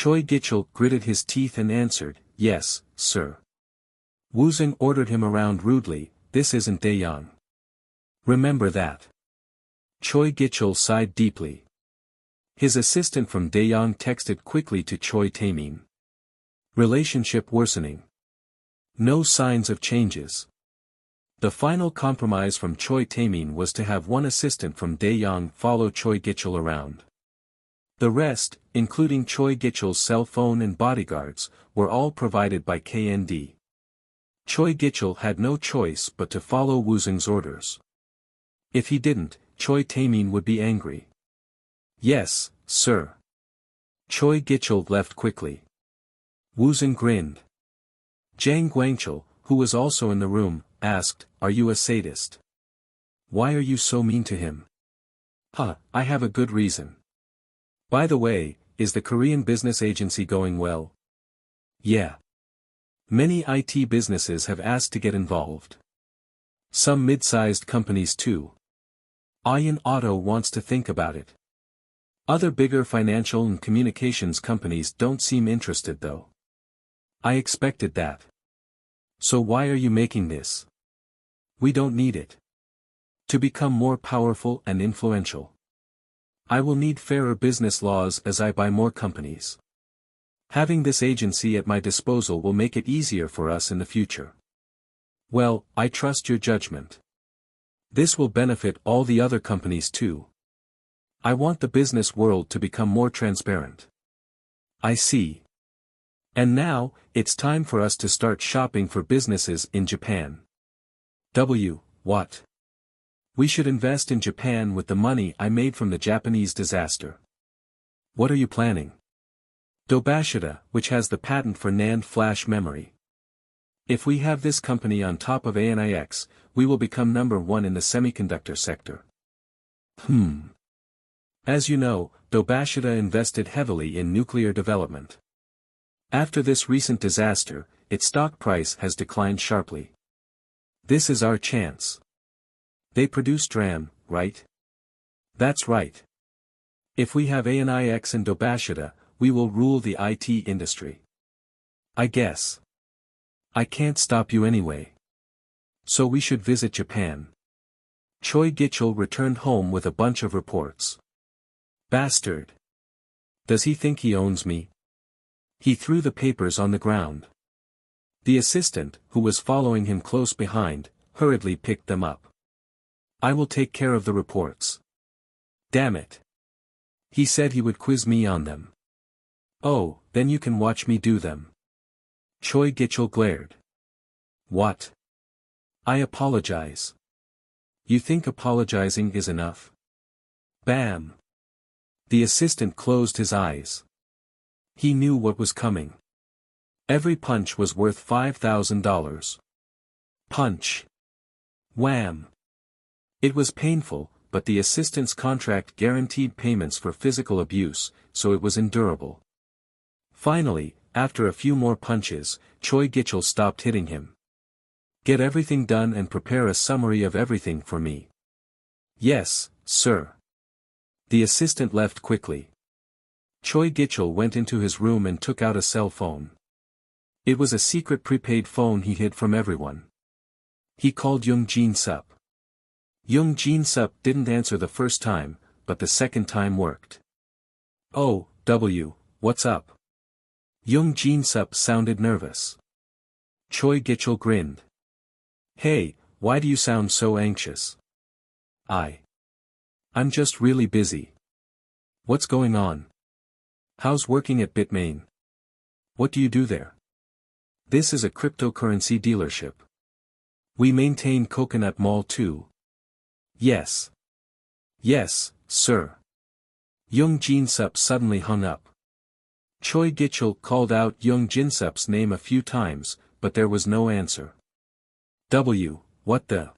Choi Gichul gritted his teeth and answered, "Yes, sir." Woosung ordered him around rudely, "This isn't Daeyang. Remember that." Choi Gichul sighed deeply. His assistant from Daeyang texted quickly to Choi Taemin. Relationship worsening. No signs of changes. The final compromise from Choi Taemin was to have one assistant from Daeyang follow Choi Gichul around. The rest, including Choi Gichul's cell phone and bodyguards, were all provided by KND. Choi Gichul had no choice but to follow Woosung's orders. If he didn't, Choi Taemin would be angry. "Yes, sir." Choi Gichul left quickly. Woosung grinned. Jang Guangchul, who was also in the room, asked, "Are you a sadist? Why are you so mean to him?" I have a good reason. By the way, is the Korean business agency going well?" "Yeah. Many IT businesses have asked to get involved. Some mid-sized companies too. Ayan Auto wants to think about it. Other bigger financial and communications companies don't seem interested though." "I expected that. So why are you making this?" "We don't need it. To become more powerful and influential, I will need fairer business laws as I buy more companies. Having this agency at my disposal will make it easier for us in the future." "Well, I trust your judgment. This will benefit all the other companies too. I want the business world to become more transparent." "I see. And now, it's time for us to start shopping for businesses in Japan." What? "We should invest in Japan with the money I made from the Japanese disaster." "What are you planning?" "Dobashita, which has the patent for NAND flash memory. If we have this company on top of ANIX, we will become number one in the semiconductor sector." As you know, Dobashita invested heavily in nuclear development. After this recent disaster, its stock price has declined sharply. This is our chance. They produce DRAM, right?" "That's right. If we have ANIX and Dobashita, we will rule the IT industry." "I guess. I can't stop you anyway. So we should visit Japan." Choi Gichul returned home with a bunch of reports. "Bastard. Does he think he owns me?" He threw the papers on the ground. The assistant, who was following him close behind, hurriedly picked them up. "I will take care of the reports." "Damn it. He said he would quiz me on them." "Oh, then you can watch me do them." Choi Gichul glared. "What?" "I apologize." "You think apologizing is enough?" Bam! The assistant closed his eyes. He knew what was coming. Every punch was worth $5,000. Punch. Wham! It was painful, but the assistant's contract guaranteed payments for physical abuse, so it was endurable. Finally, after a few more punches, Choi Gichul stopped hitting him. "Get everything done and prepare a summary of everything for me." "Yes, sir." The assistant left quickly. Choi Gichul went into his room and took out a cell phone. It was a secret prepaid phone he hid from everyone. He called Young Jin Sup. Young Jin Sup didn't answer the first time, but the second time worked. "Oh, what's up?" Young Jin Sup sounded nervous. Choi Gichul grinned. "Hey, why do you sound so anxious?" I'm just really busy." "What's going on? How's working at Bitmain? What do you do there?" "This is a cryptocurrency dealership. We maintain Coconut Mall too." Yes, sir." Young Jin Sup suddenly hung up. Choi Gichul called out Young Jin Sup's name a few times, but there was no answer. What the?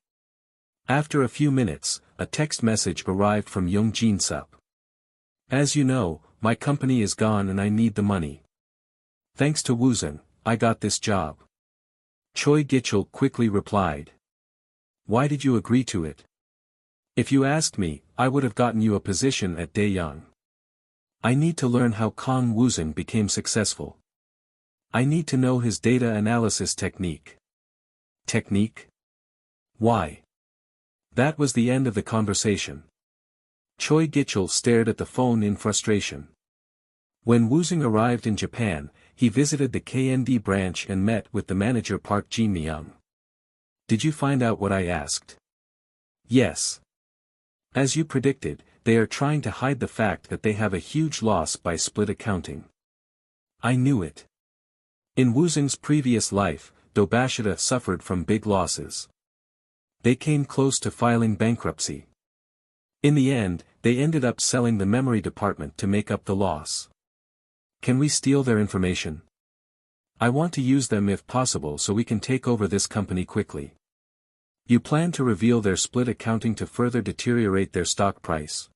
After a few minutes, a text message arrived from Young Jin Sup. "As you know, my company is gone and I need the money. Thanks to Woosung, I got this job." Choi Gichul quickly replied. "Why did you agree to it? If you asked me, I would have gotten you a position at Daeyang. I need to learn how Kang Woosung became successful. I need to know his data analysis technique. Technique? Why? That was the end of the conversation. Choi Gichul stared at the phone in frustration. When Woosung arrived in Japan, he visited the KND branch and met with the manager Park Ji-myung. Did you find out what I asked? Yes. As you predicted, they are trying to hide the fact that they have a huge loss by split accounting. I knew it. In Woosung's previous life, Dobashita suffered from big losses. They came close to filing bankruptcy. In the end, they ended up selling the memory department to make up the loss. Can we steal their information? I want to use them if possible so we can take over this company quickly. You plan to reveal their split accounting to further deteriorate their stock price.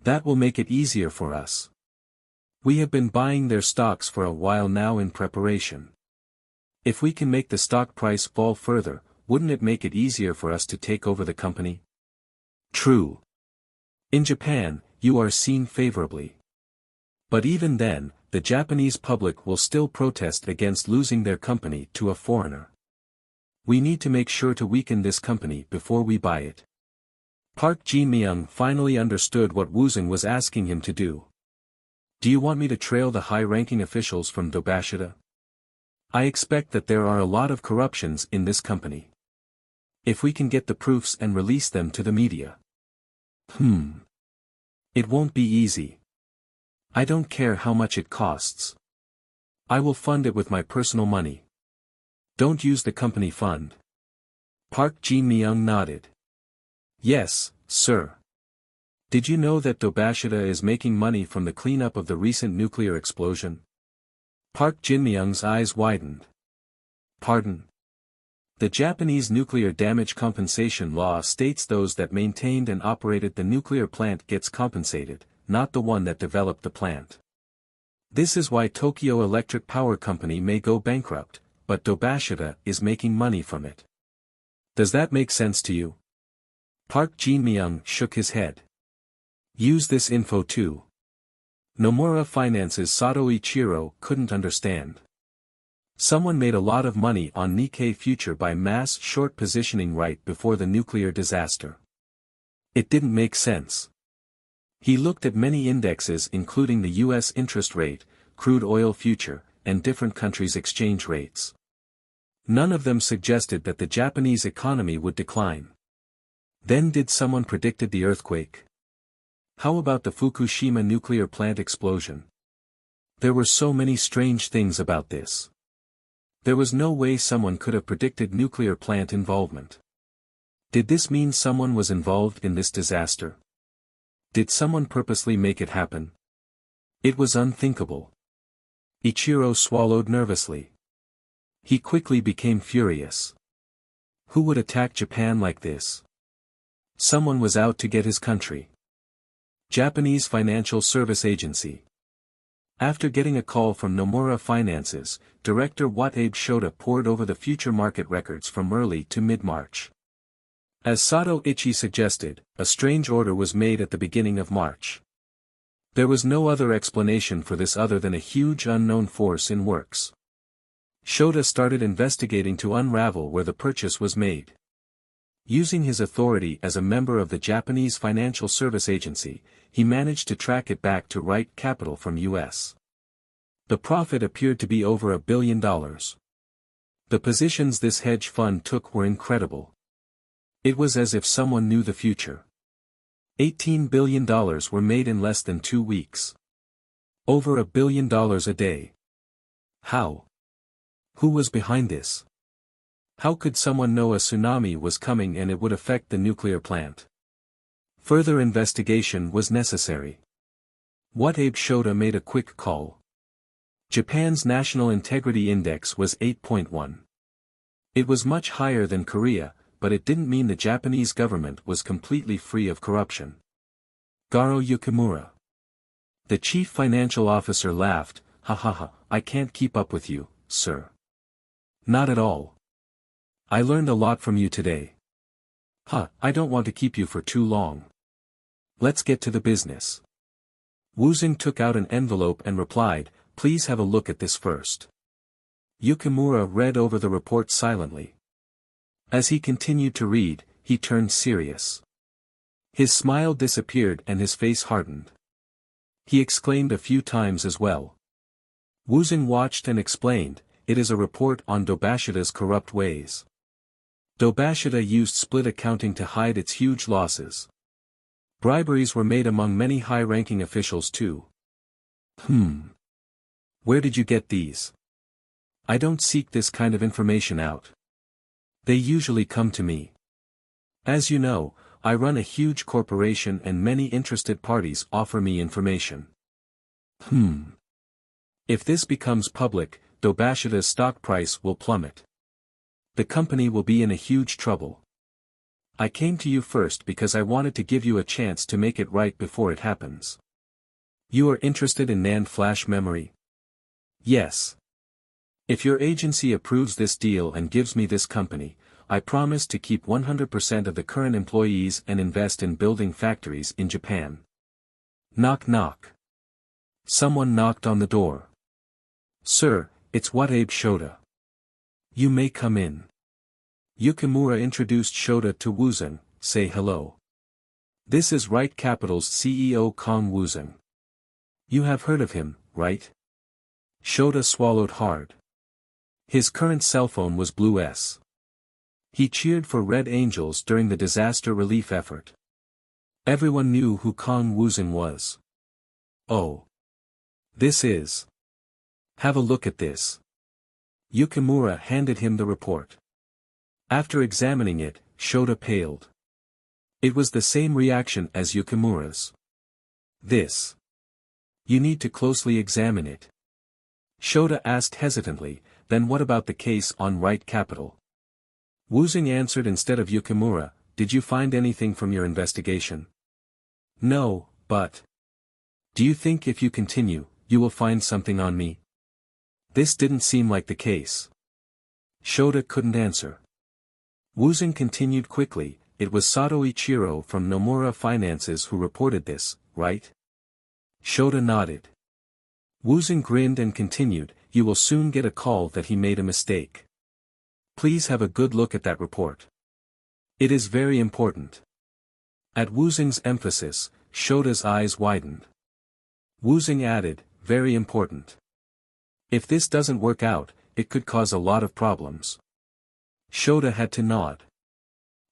That will make it easier for us. We have been buying their stocks for a while now in preparation. If we can make the stock price fall further, wouldn't it make it easier for us to take over the company? True. In Japan, you are seen favorably. But even then, the Japanese public will still protest against losing their company to a foreigner. We need to make sure to weaken this company before we buy it. Park Ji-myung finally understood what Woosung was asking him to do. Do you want me to trail the high-ranking officials from Dobashita? I expect that there are a lot of corruptions in this company. If we can get the proofs and release them to the media. It won't be easy. I don't care how much it costs. I will fund it with my personal money. Don't use the company fund. Park Ji-myung nodded. Yes, sir. Did you know that Dobashita is making money from the cleanup of the recent nuclear explosion? Park Ji-myung's eyes widened. Pardon? The Japanese nuclear damage compensation law states those that maintained and operated the nuclear plant gets compensated, not the one that developed the plant. This is why Tokyo Electric Power Company may go bankrupt, but Dobashita is making money from it. Does that make sense to you? Park Ji-myung shook his head. Use this info too. Nomura Finance's Sato Ichiro couldn't understand. Someone made a lot of money on Nikkei future by mass short positioning right before the nuclear disaster. It didn't make sense. He looked at many indexes including the US interest rate, crude oil future, and different countries' exchange rates. None of them suggested that the Japanese economy would decline. Then did someone predicted the earthquake? How about the Fukushima nuclear plant explosion? There were so many strange things about this. There was no way someone could have predicted nuclear plant involvement. Did this mean someone was involved in this disaster? Did someone purposely make it happen? It was unthinkable. Ichiro swallowed nervously. He quickly became furious. Who would attack Japan like this? Someone was out to get his country. Japanese Financial Service Agency. After getting a call from Nomura Finance's, Director Watabe Shota pored over the future market records from early to mid-March. As Sato Ichi suggested, a strange order was made at the beginning of March. There was no other explanation for this other than a huge unknown force in works. Shota started investigating to unravel where the purchase was made. Using his authority as a member of the Japanese Financial Service Agency, he managed to track it back to right capital from U.S. The profit appeared to be over $1 billion. The positions this hedge fund took were incredible. It was as if someone knew the future. $18 billion were made in less than 2 weeks. Over $1 billion a day. How? Who was behind this? How could someone know a tsunami was coming and it would affect the nuclear plant? Further investigation was necessary. Watabe Shota made a quick call. Japan's National Integrity Index was 8.1. It was much higher than Korea, but it didn't mean the Japanese government was completely free of corruption. Garo Yukimura. The chief financial officer laughed, "Ha ha ha, I can't keep up with you, sir." Not at all. I learned a lot from you today. I don't want to keep you for too long. Let's get to the business. Woosung took out an envelope and replied, "Please have a look at this first." Yukimura read over the report silently. As he continued to read, he turned serious. His smile disappeared and his face hardened. He exclaimed a few times as well. Woosung watched and explained, "It is a report on Dobashida's corrupt ways. Dobashida used split accounting to hide its huge losses. Briberies were made among many high-ranking officials too." Where did you get these? I don't seek this kind of information out. They usually come to me. As you know, I run a huge corporation and many interested parties offer me information. If this becomes public, Dobashida's stock price will plummet. The company will be in a huge trouble. I came to you first because I wanted to give you a chance to make it right before it happens. You are interested in NAND flash memory? Yes. If your agency approves this deal and gives me this company, I promise to keep 100% of the current employees and invest in building factories in Japan. Knock knock. Someone knocked on the door. Sir, it's Watabe Shota. You may come in. Yukimura introduced Shota to Woosung. Say hello. This is Right Capital's CEO Kang Woosung. You have heard of him, right? Shota swallowed hard. His current cell phone was Blue S. He cheered for Red Angels during the disaster relief effort. Everyone knew who Kang Woosung was. Oh. This is. Have a look at this. Yukimura handed him the report. After examining it, Shota paled. It was the same reaction as Yukimura's. This. You need to closely examine it. Shota asked hesitantly, then what about the case on Right Capital? Woosung answered instead of Yukimura, did you find anything from your investigation? No, but. Do you think if you continue, you will find something on me? This didn't seem like the case. Shota couldn't answer. Woosung continued quickly, it was Sato Ichiro from Nomura Finances who reported this, right? Shota nodded. Woosung grinned and continued, you will soon get a call that he made a mistake. Please have a good look at that report. It is very important. At Woosung's emphasis, Shota's eyes widened. Woosung added, very important. If this doesn't work out, it could cause a lot of problems. Shota had to nod.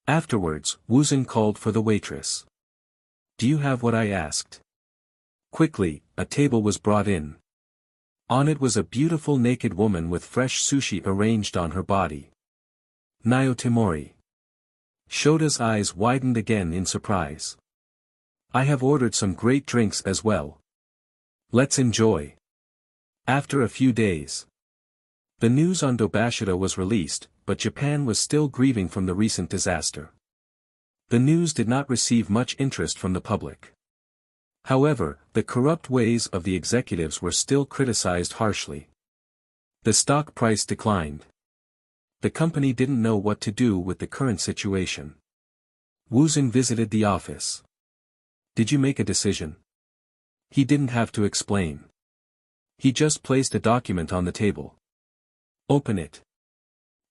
Afterwards, Woosung called for the waitress. Do you have what I asked? Quickly, a table was brought in. On it was a beautiful naked woman with fresh sushi arranged on her body. Naotomori. Shota's eyes widened again in surprise. I have ordered some great drinks as well. Let's enjoy. After a few days. The news on Dobashida was released, but Japan was still grieving from the recent disaster. The news did not receive much interest from the public. However, the corrupt ways of the executives were still criticized harshly. The stock price declined. The company didn't know what to do with the current situation. Woosung visited the office. Did you make a decision? He didn't have to explain. He just placed a document on the table. Open it.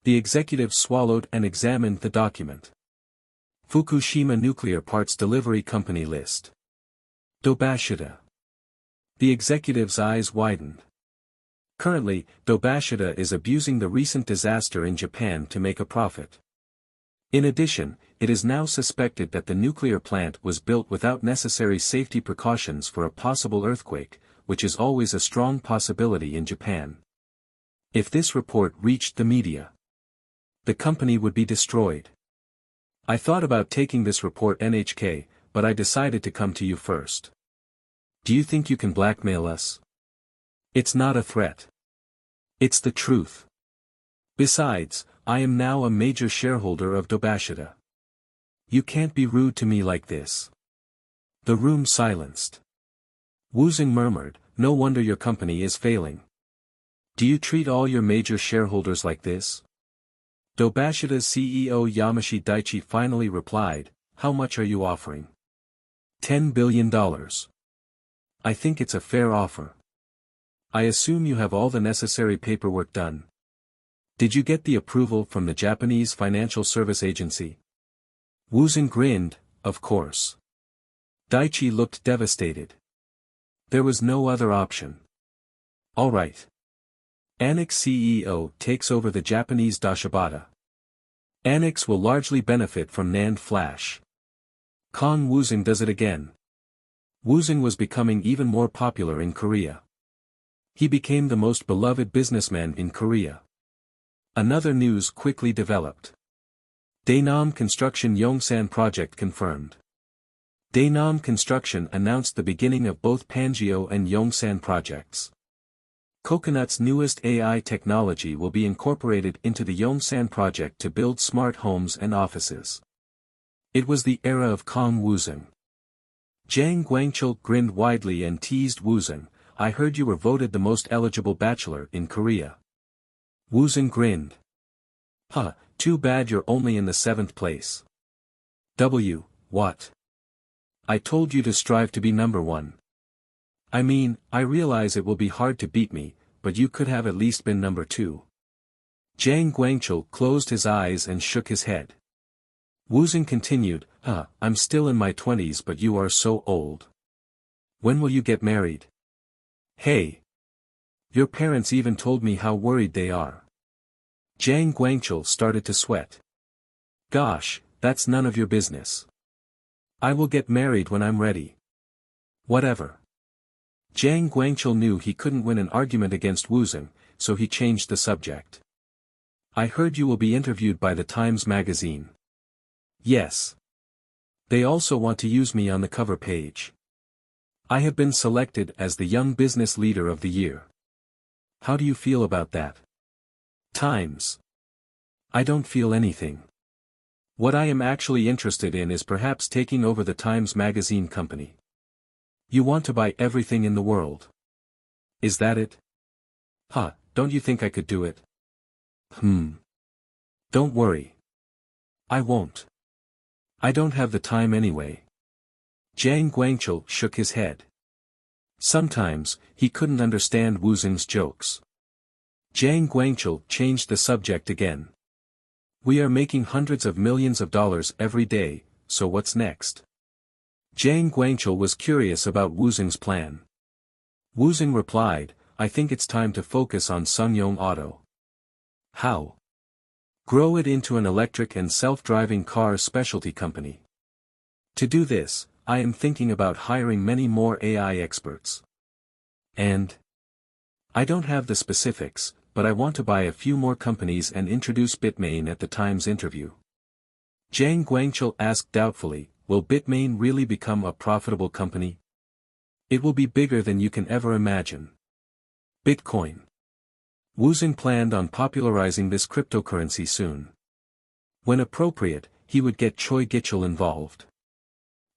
The executive swallowed and examined the document. Fukushima Nuclear Parts Delivery Company List. Dobashida. The executive's eyes widened. Currently, Dobashida is abusing the recent disaster in Japan to make a profit. In addition, it is now suspected that the nuclear plant was built without necessary safety precautions for a possible earthquake, which is always a strong possibility in Japan. If this report reached the media, the company would be destroyed. I thought about taking this report NHK, but I decided to come to you first. Do you think you can blackmail us? It's not a threat. It's the truth. Besides, I am now a major shareholder of Dobashida. You can't be rude to me like this. The room silenced. Woosung murmured, no wonder your company is failing. Do you treat all your major shareholders like this? Dobashida's CEO Yamashi Daichi finally replied, how much are you offering? $10 billion. I think it's a fair offer. I assume you have all the necessary paperwork done. Did you get the approval from the Japanese financial service agency? Woosung grinned, of course. Daichi looked devastated. There was no other option. All right. Annex CEO takes over the Japanese Dashibata. Annex will largely benefit from NAND flash. Kang Woosung does it again. Woosung was becoming even more popular in Korea. He became the most beloved businessman in Korea. Another news quickly developed. Daenam Construction Yongsan project confirmed. Daenam Construction announced the beginning of both Pangeo and Yongsan projects. Coconut's newest AI technology will be incorporated into the Yongsan project to build smart homes and offices. It was the era of Kang Woosung. Jang Guangchul grinned widely and teased Woosung, I heard you were voted the most eligible bachelor in Korea. Woosung grinned. Huh, too bad you're only in the 7th place. What? I told you to strive to be number 1. I mean, I realize it will be hard to beat me, but you could have at least been number 2. Jang Guangchul closed his eyes and shook his head. Woosung continued, I'm still in my 20s but you are so old. When will you get married? Hey! Your parents even told me how worried they are. Jang Guangchul started to sweat. Gosh, that's none of your business. I will get married when I'm ready. Whatever. Jang Guangchul knew he couldn't win an argument against Woosung, so he changed the subject. I heard you will be interviewed by the Times magazine. Yes. They also want to use me on the cover page. I have been selected as the Young Business Leader of the Year. How do you feel about that? Times. I don't feel anything. What I am actually interested in is perhaps taking over the Times magazine company. You want to buy everything in the world. Is that it? Don't you think I could do it? Don't worry. I won't. I don't have the time anyway. Jang Guangchul shook his head. Sometimes, he couldn't understand Woosung's jokes. Jang Guangchul changed the subject again. We are making hundreds of millions of dollars every day, so what's next? Jang Guangchul was curious about Woosung's plan. Woosung replied, I think it's time to focus on Sungyong Auto. How? Grow it into an electric and self-driving car specialty company. To do this, I am thinking about hiring many more AI experts. And? I don't have the specifics, but I want to buy a few more companies and introduce Bitmain at the Times interview. Jang Guangchul asked doubtfully, will Bitmain really become a profitable company? It will be bigger than you can ever imagine. Bitcoin. Woosung planned on popularizing this cryptocurrency soon. When appropriate, he would get Choi Gichul involved.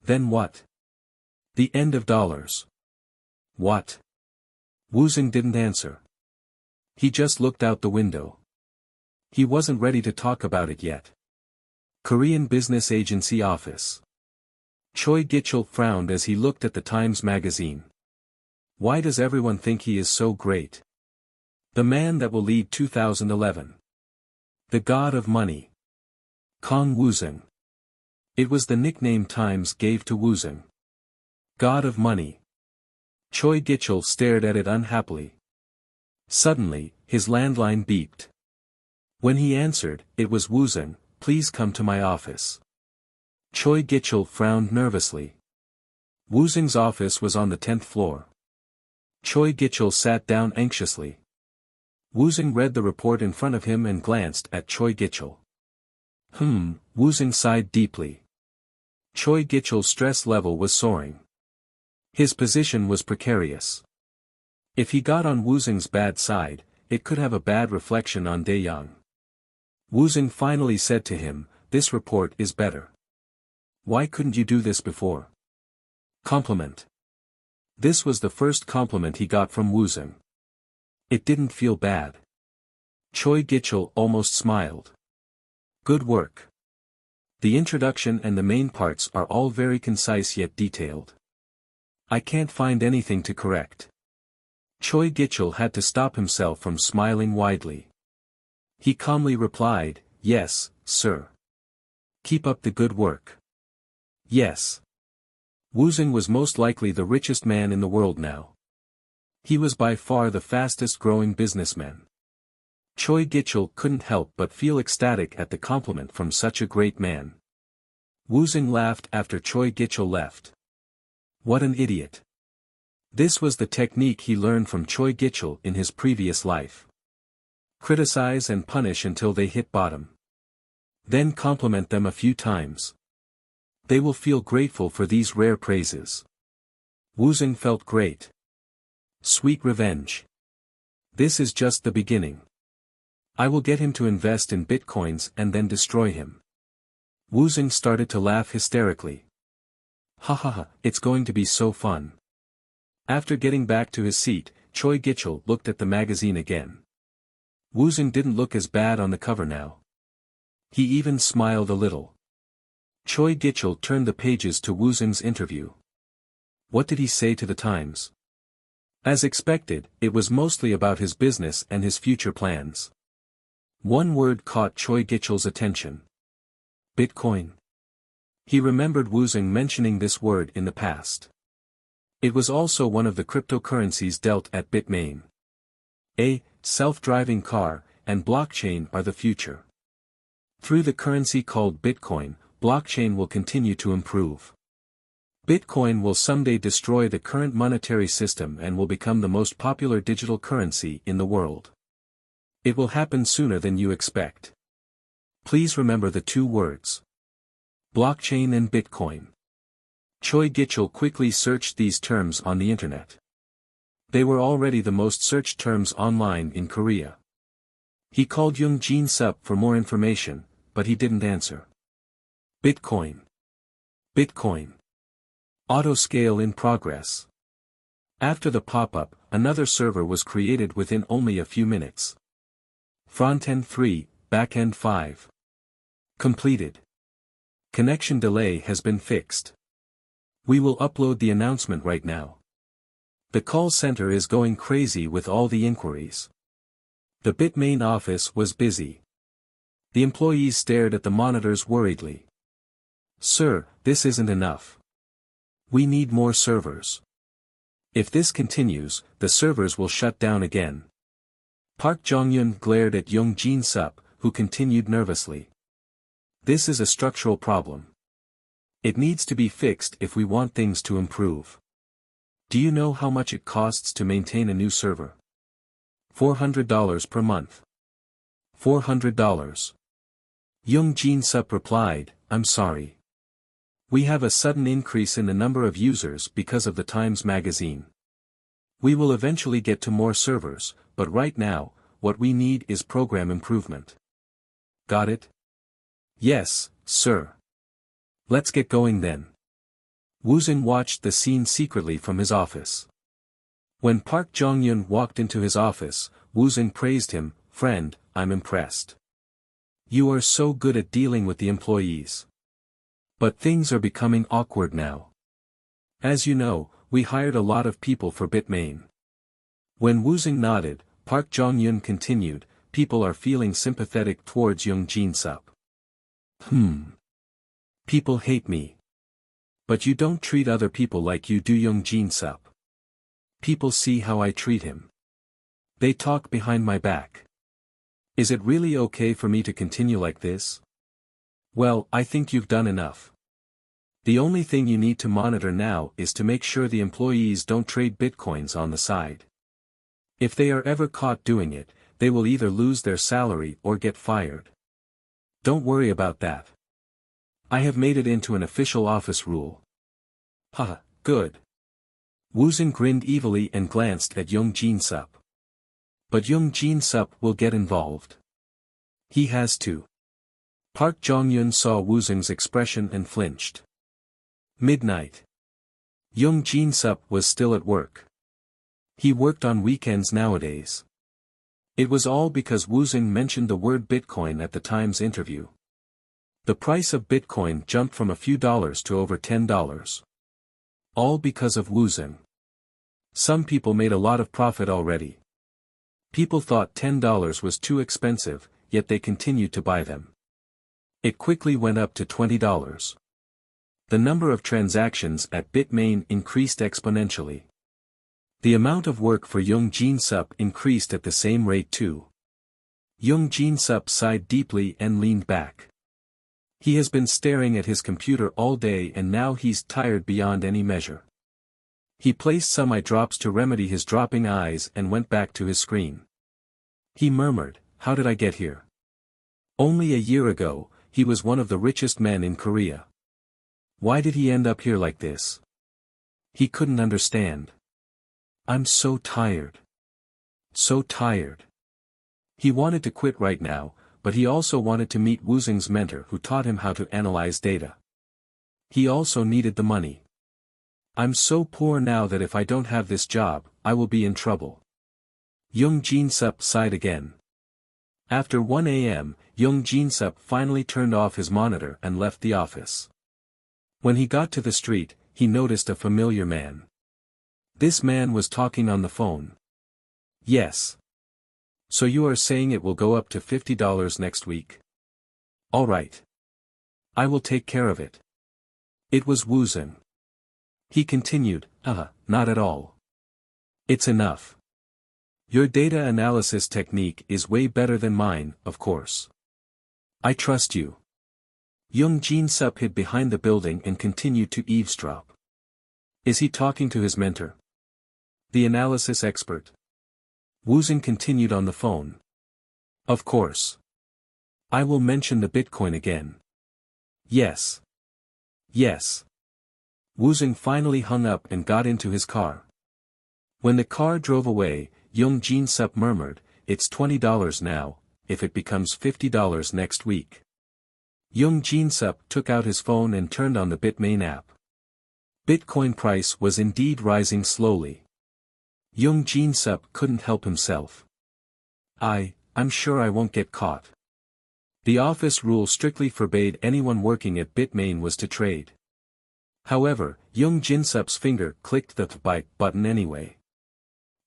Then what? The end of dollars. What? Woosung didn't answer. He just looked out the window. He wasn't ready to talk about it yet. Korean Business Agency Office. Choi Gichul frowned as he looked at the Times magazine. Why does everyone think he is so great? The man that will lead 2011. The god of money. Kang Woosung. It was the nickname Times gave to Woosung. God of money. Choi Gichul stared at it unhappily. Suddenly, his landline beeped. When he answered, it was Woosung, please come to my office. Choi Gichul frowned nervously. Woosung's office was on the 10th floor. Choi Gichul sat down anxiously. Woosung read the report in front of him and glanced at Choi Gichul. Woosung sighed deeply. Choi Gichul's stress level was soaring. His position was precarious. If he got on Woosung's bad side, it could have a bad reflection on Dae-young. Woosung finally said to him, this report is better. Why couldn't you do this before? Compliment. This was the first compliment he got from Woosung. It didn't feel bad. Choi Gichul almost smiled. Good work. The introduction and the main parts are all very concise yet detailed. I can't find anything to correct. Choi Gichul had to stop himself from smiling widely. He calmly replied, yes, sir. Keep up the good work. Yes. Woosung was most likely the richest man in the world now. He was by far the fastest growing businessman. Choi Gichul couldn't help but feel ecstatic at the compliment from such a great man. Woosung laughed after Choi Gichul left. What an idiot. This was the technique he learned from Choi Gichul in his previous life. Criticize and punish until they hit bottom. Then compliment them a few times. They will feel grateful for these rare praises. Woosung felt great. Sweet revenge. This is just the beginning. I will get him to invest in bitcoins and then destroy him. Woosung started to laugh hysterically. Ha ha ha, it's going to be so fun. After getting back to his seat, Choi Gichul looked at the magazine again. Woosung didn't look as bad on the cover now. He even smiled a little. Choi Gichul turned the pages to Woosung's interview. What did he say to the Times? As expected, it was mostly about his business and his future plans. One word caught Choi Gichul's attention. Bitcoin. He remembered Woosung mentioning this word in the past. It was also one of the cryptocurrencies dealt at Bitmain. A self-driving car and blockchain are the future. Through the currency called Bitcoin, blockchain will continue to improve. Bitcoin will someday destroy the current monetary system and will become the most popular digital currency in the world. It will happen sooner than you expect. Please remember the two words. Blockchain and Bitcoin. Choi Gichul quickly searched these terms on the internet. They were already the most searched terms online in Korea. He called Young Jin Sup for more information, but he didn't answer. Bitcoin. Bitcoin. Autoscale in progress. After the pop-up, another server was created within only a few minutes. Frontend 3, backend 5. Completed. Connection delay has been fixed. We will upload the announcement right now. The call center is going crazy with all the inquiries. The Bitmain office was busy. The employees stared at the monitors worriedly. Sir, this isn't enough. We need more servers. If this continues, the servers will shut down again. Park Jong-yun glared at Young Jin Sup, who continued nervously. This is a structural problem. It needs to be fixed if we want things to improve. Do you know how much it costs to maintain a new server? $400 per month. $400. Young Jin Sup replied, I'm sorry. We have a sudden increase in the number of users because of the Times magazine. We will eventually get to more servers, but right now, what we need is program improvement. Got it? Yes, sir. Let's get going then. Woosung watched the scene secretly from his office. When Park Jong-yun walked into his office, Woosung praised him, friend, I'm impressed. You are so good at dealing with the employees. But things are becoming awkward now. As you know, we hired a lot of people for Bitmain. When Woosung nodded, Park Jong-yun continued, people are feeling sympathetic towards Young Jin Sup. People hate me. But you don't treat other people like you do Young Jin Sup. People see how I treat him. They talk behind my back. Is it really okay for me to continue like this? Well, I think you've done enough. The only thing you need to monitor now is to make sure the employees don't trade bitcoins on the side. If they are ever caught doing it, they will either lose their salary or get fired. Don't worry about that. I have made it into an official office rule. Haha, good. Woosung grinned evilly and glanced at Young Jin Sup. But Young Jin Sup will get involved. He has to. Park Jong-yun saw Woosung's expression and flinched. Midnight. Young Jin Sup was still at work. He worked on weekends nowadays. It was all because Woosung mentioned the word Bitcoin at the Times interview. The price of Bitcoin jumped from a few dollars to over $10. All because of Woosung. Some people made a lot of profit already. People thought $10 was too expensive, yet they continued to buy them. It quickly went up to $20. The number of transactions at Bitmain increased exponentially. The amount of work for Young Jin Sup increased at the same rate too. Young Jin Sup sighed deeply and leaned back. He has been staring at his computer all day and now he's tired beyond any measure. He placed some eye drops to remedy his dropping eyes and went back to his screen. He murmured, "How did I get here?" Only a year ago, he was one of the richest men in Korea. Why did he end up here like this? He couldn't understand. I'm so tired. So tired. He wanted to quit right now, but he also wanted to meet Woosung's mentor who taught him how to analyze data. He also needed the money. I'm so poor now that if I don't have this job, I will be in trouble. Young Jin Sup sighed again. After 1 a.m., Young Jin Sup finally turned off his monitor and left the office. When he got to the street, he noticed a familiar man. This man was talking on the phone. Yes. So you are saying it will go up to $50 next week? All right. I will take care of it. It was Woosung. He continued, not at all. It's enough. Your data analysis technique is way better than mine, of course. I trust you. Young Jin Sup hid behind the building and continued to eavesdrop. Is he talking to his mentor? The analysis expert? Woosung continued on the phone. Of course. I will mention the Bitcoin again. Yes. Yes. Woosung finally hung up and got into his car. When the car drove away, Young Jin Sup murmured, "It's $20 now, if it becomes $50 next week." Young Jin Sup took out his phone and turned on the Bitmain app. Bitcoin price was indeed rising slowly. Young Jin Sup couldn't help himself. I'm sure I won't get caught. The office rule strictly forbade anyone working at Bitmain was to trade. However, Young Jin Sup's finger clicked the buy button anyway.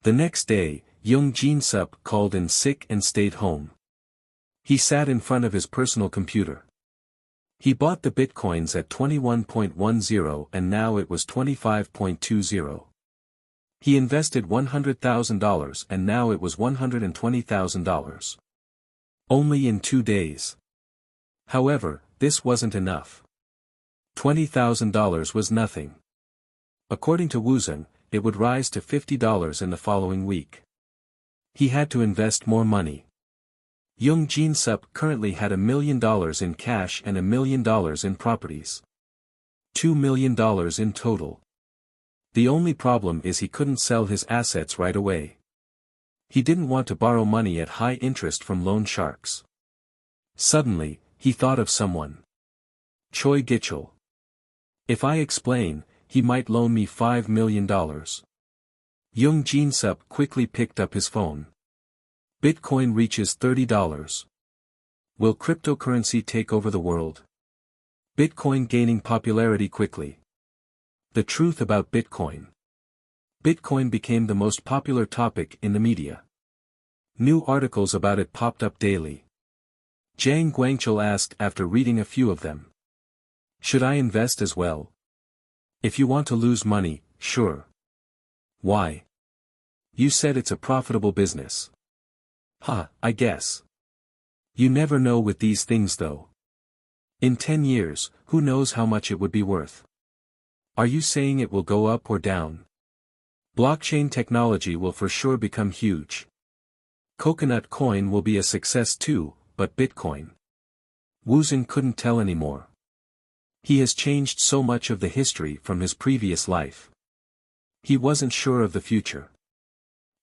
The next day, Young Jin Sup called in sick and stayed home. He sat in front of his personal computer. He bought the bitcoins at 21.10 and now it was 25.20. He invested $100,000 and now it was $120,000. Only in 2 days. However, this wasn't enough. $20,000 was nothing. According to Woosung, it would rise to $50 in the following week. He had to invest more money. Young Jin Sup currently had $1 million in cash and $1 million in properties. $2 million in total. The only problem is he couldn't sell his assets right away. He didn't want to borrow money at high interest from loan sharks. Suddenly, he thought of someone. Choi Gichul. If I explain, he might loan me $5 million. Young Jin Sup quickly picked up his phone. Bitcoin reaches $30. Will cryptocurrency take over the world? Bitcoin gaining popularity quickly. The truth about Bitcoin. Bitcoin became the most popular topic in the media. New articles about it popped up daily. Jang Guangchul asked after reading a few of them. Should I invest as well? If you want to lose money, sure. Why? You said it's a profitable business. I guess. You never know with these things though. In 10 years, who knows how much it would be worth? Are you saying it will go up or down? Blockchain technology will for sure become huge. Coconut coin will be a success too, but Bitcoin. Woosung couldn't tell anymore. He has changed so much of the history from his previous life. He wasn't sure of the future.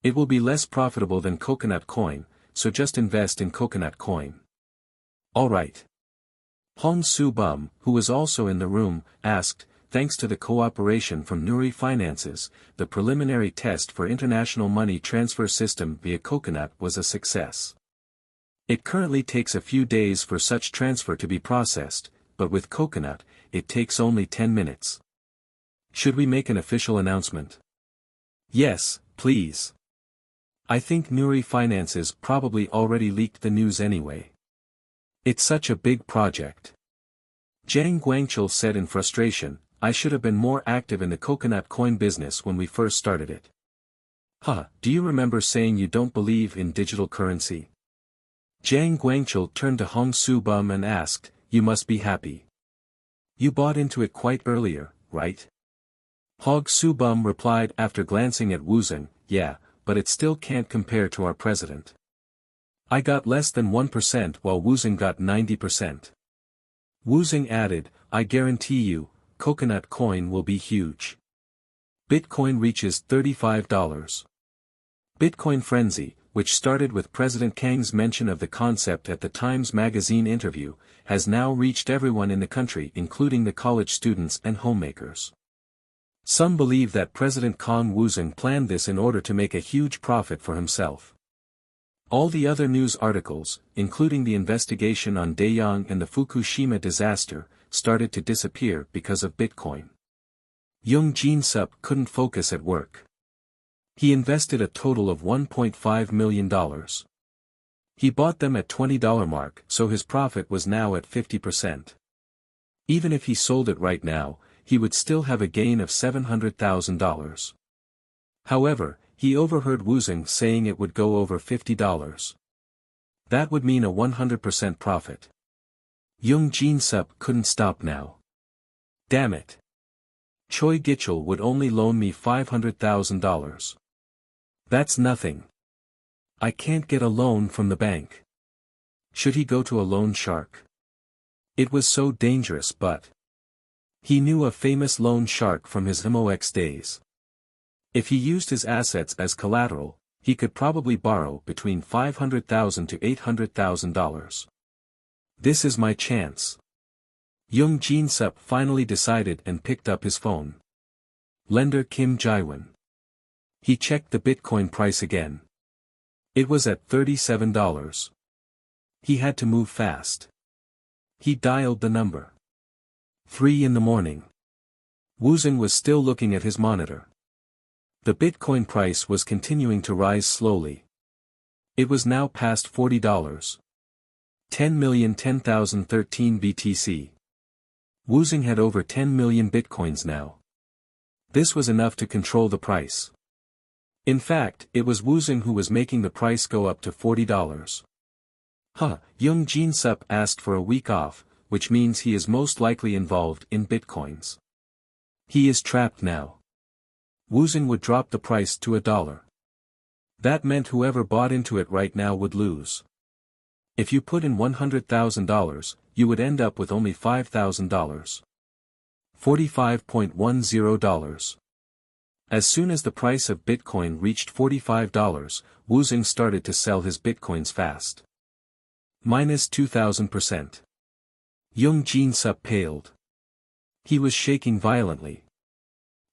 It will be less profitable than coconut coin, so just invest in coconut coin. Alright. Hong Soo Bum, who was also in the room, asked, thanks to the cooperation from Nuri Finances, the preliminary test for international money transfer system via Coconut was a success. It currently takes a few days for such transfer to be processed, but with Coconut, it takes only 10 minutes. Should we make an official announcement? Yes, please. I think Nuri Finances probably already leaked the news anyway. It's such a big project. Jiang Guangchul said in frustration, I should have been more active in the coconut coin business when we first started it. Huh, do you remember saying you don't believe in digital currency? Jiang Guangchul turned to Hong Su-bum and asked, you must be happy. You bought into it quite earlier, right? Hong Su-bum replied after glancing at Woosung, yeah, but it still can't compare to our president. I got less than 1% while Woosung got 90%. Woosung added, I guarantee you, coconut coin will be huge. Bitcoin reaches $35. Bitcoin frenzy, which started with President Kang's mention of the concept at the Times Magazine interview, has now reached everyone in the country including the college students and homemakers. Some believe that President Kang Woosung planned this in order to make a huge profit for himself. All the other news articles, including the investigation on Daeyang and the Fukushima disaster, started to disappear because of Bitcoin. Young Jin-sup couldn't focus at work. He invested a total of $1.5 million. He bought them at $20 mark, so his profit was now at 50%. Even if he sold it right now, he would still have a gain of $700,000. However, he overheard Woosung saying it would go over $50. That would mean a 100% profit. Young Jin-sup couldn't stop now. Damn it. Choi Gichul would only loan me $500,000. That's nothing. I can't get a loan from the bank. Should he go to a loan shark? It was so dangerous, but he knew a famous loan shark from his MOX days. If he used his assets as collateral, he could probably borrow between $500,000 to $800,000. This is my chance. Young Jin-sup finally decided and picked up his phone. Lender Kim Jae-won. He checked the Bitcoin price again. It was at $37. He had to move fast. He dialed the number. 3 in the morning. Woosung was still looking at his monitor. The Bitcoin price was continuing to rise slowly. It was now past $40. 10,010,013 BTC. Woosung had over 10 million bitcoins now. This was enough to control the price. In fact, it was Woosung who was making the price go up to $40. Young Jin-sup asked for a week off, which means he is most likely involved in bitcoins. He is trapped now. Woosung would drop the price to $1. That meant whoever bought into it right now would lose. If you put in $100,000, you would end up with only $5,000. $45.10. As soon as the price of Bitcoin reached $45, Woosung started to sell his Bitcoins fast. Minus 2,000%. Young Jin-sup paled. He was shaking violently.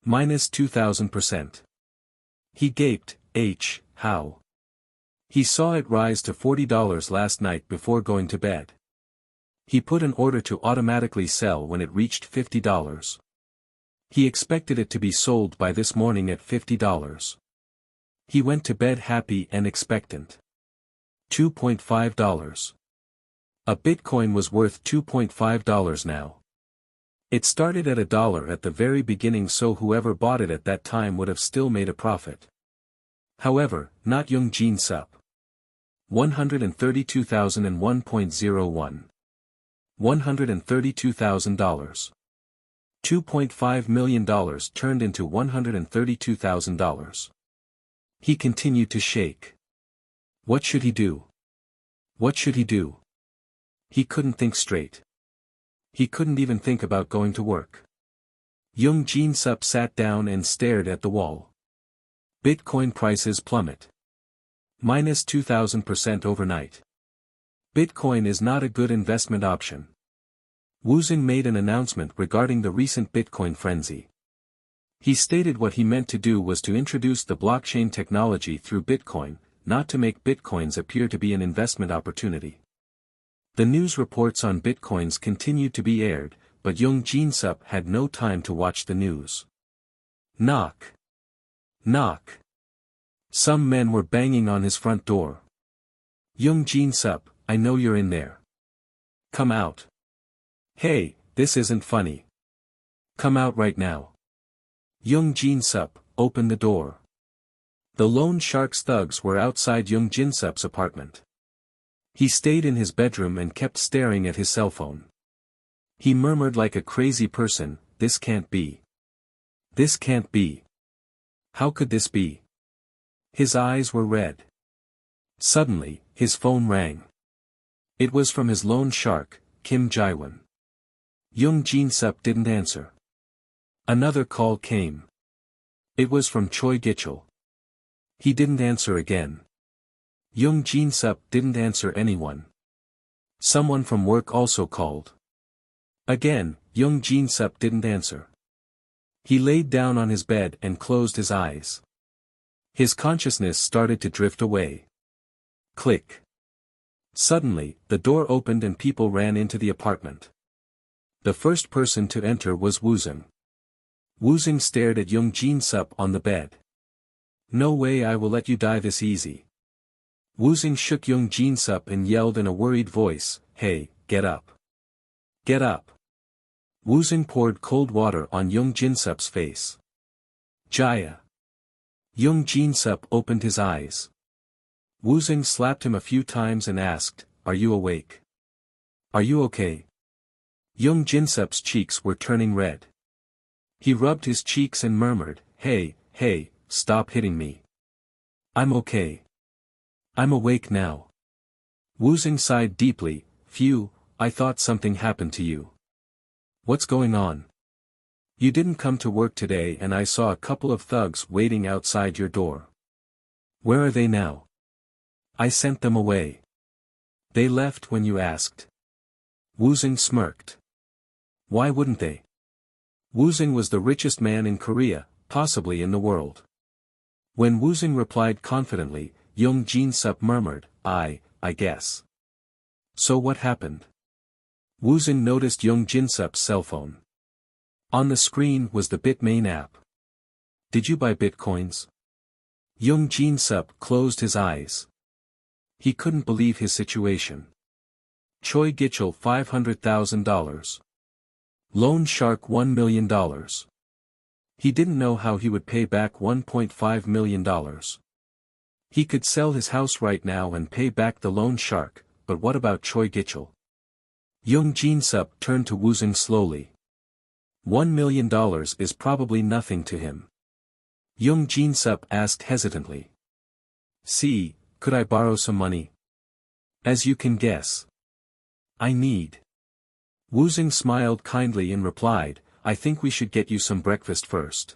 Minus 2,000%. He gaped, how? He saw it rise to $40 last night before going to bed. He put an order to automatically sell when it reached $50. He expected it to be sold by this morning at $50. He went to bed happy and expectant. $2.5. A Bitcoin was worth $2.5 now. It started at $1 at the very beginning, so whoever bought it at that time would have still made a profit. However, not Young Jin-sup. $132,001.01. $132,000. $2.5 million turned into $132,000. He continued to shake. What should he do? What should he do? He couldn't think straight. He couldn't even think about going to work. Young Jin-sup sat down and stared at the wall. Bitcoin prices plummet. Minus 2,000% overnight. Bitcoin is not a good investment option. Woosung made an announcement regarding the recent Bitcoin frenzy. He stated what he meant to do was to introduce the blockchain technology through Bitcoin, not to make Bitcoins appear to be an investment opportunity. The news reports on Bitcoins continued to be aired, but Young Jin-sup had no time to watch the news. Knock. Knock. Some men were banging on his front door. Young Jin Sup, I know you're in there. Come out. Hey, this isn't funny. Come out right now. Young Jin Sup, open the door. The loan shark's thugs were outside Young Jin Sup's apartment. He stayed in his bedroom and kept staring at his cell phone. He murmured like a crazy person, this can't be. This can't be. How could this be? His eyes were red. Suddenly, his phone rang. It was from his loan shark, Kim Jae-won. Young Jin Sup didn't answer. Another call came. It was from Choi Gichul. He didn't answer again. Young Jin Sup didn't answer anyone. Someone from work also called. Again, Young Jin Sup didn't answer. He laid down on his bed and closed his eyes. His consciousness started to drift away. Click. Suddenly, the door opened and people ran into the apartment. The first person to enter was Woosung. Woosung stared at Young Jin Sup on the bed. No way I will let you die this easy. Woosung shook Young Jin Sup and yelled in a worried voice, hey, get up. Get up. Woosung poured cold water on Young Jin Sup's face. Jaya. Young Jin Sup opened his eyes. Woosung slapped him a few times and asked, are you awake? Are you okay? Young Jin Sup's cheeks were turning red. He rubbed his cheeks and murmured, hey, stop hitting me. I'm okay. I'm awake now. Woosung sighed deeply, phew, I thought something happened to you. What's going on? You didn't come to work today and I saw a couple of thugs waiting outside your door. Where are they now? I sent them away. They left when you asked. Woosung smirked. Why wouldn't they? Woosung was the richest man in Korea, possibly in the world. When Woosung replied confidently, Young Jin Sup murmured, I guess. So what happened? Woosung noticed Young Jin Sup's cell phone. On the screen was the Bitmain app. Did you buy bitcoins? Young Jin Sup closed his eyes. He couldn't believe his situation. Choi Gichul $500,000. Loan shark $1 million. He didn't know how he would pay back $1.5 million. He could sell his house right now and pay back the loan shark, but what about Choi Gichul? Young Jin Sup turned to Woosung slowly. $1 million is probably nothing to him. Young Jin Sup asked hesitantly. See, could I borrow some money? As you can guess. I need. Woosung smiled kindly and replied, I think we should get you some breakfast first.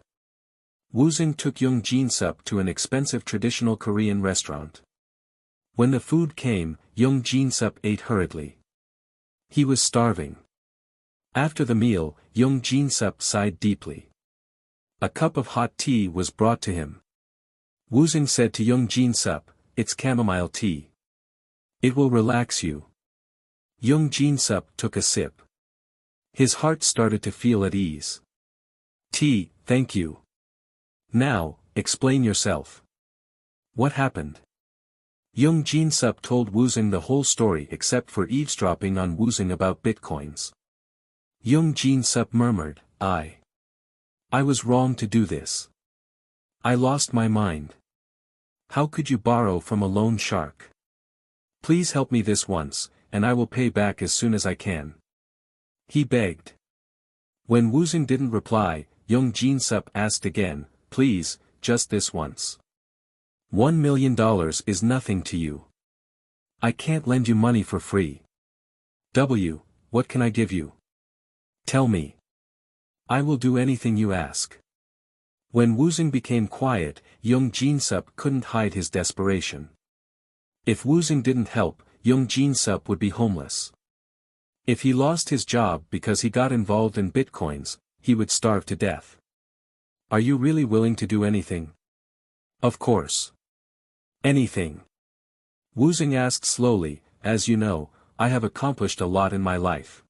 Woosung took Young Jin Sup to an expensive traditional Korean restaurant. When the food came, Young Jin Sup ate hurriedly. He was starving. After the meal, Young Jin Sup sighed deeply. A cup of hot tea was brought to him. Woosung said to Young Jin Sup, it's chamomile tea. It will relax you. Young Jin Sup took a sip. His heart started to feel at ease. Tea, thank you. Now, explain yourself. What happened? Young Jin Sup told Woosung the whole story except for eavesdropping on Woosung about bitcoins. Young Jin Sup murmured, I was wrong to do this. I lost my mind. How could you borrow from a loan shark? Please help me this once, and I will pay back as soon as I can. He begged. When Woosung didn't reply, Young Jin Sup asked again, please, just this once. $1 million is nothing to you. I can't lend you money for free. What can I give you? Tell me. I will do anything you ask. When Woosung became quiet, Young Jin Sup couldn't hide his desperation. If Woosung didn't help, Young Jin Sup would be homeless. If he lost his job because he got involved in bitcoins, he would starve to death. Are you really willing to do anything? Of course. Anything. Woosung asked slowly, as you know, I have accomplished a lot in my life.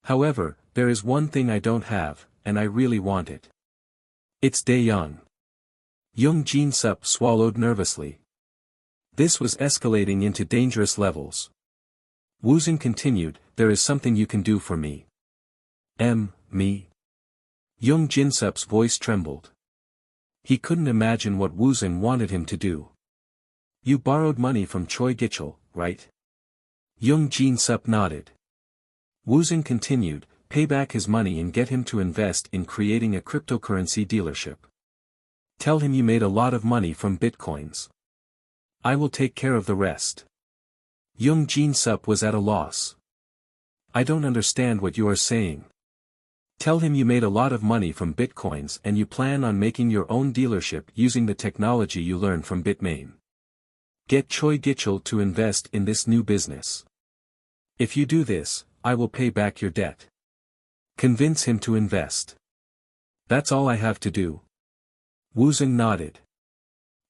However, there is one thing I don't have, and I really want it. It's Daeyeon. Young Jin-sup swallowed nervously. This was escalating into dangerous levels. Woosung continued, there is something you can do for me. Me? Young Jin-sup's voice trembled. He couldn't imagine what Woosung wanted him to do. You borrowed money from Choi Gichul, right? Young Jin-sup nodded. Woosung continued, pay back his money and get him to invest in creating a cryptocurrency dealership. Tell him you made a lot of money from bitcoins. I will take care of the rest. Young Jin-sup was at a loss. I don't understand what you are saying. Tell him you made a lot of money from bitcoins and you plan on making your own dealership using the technology you learned from Bitmain. Get Choi Gichul to invest in this new business. If you do this, I will pay back your debt. Convince him to invest. That's all I have to do. Woosung nodded.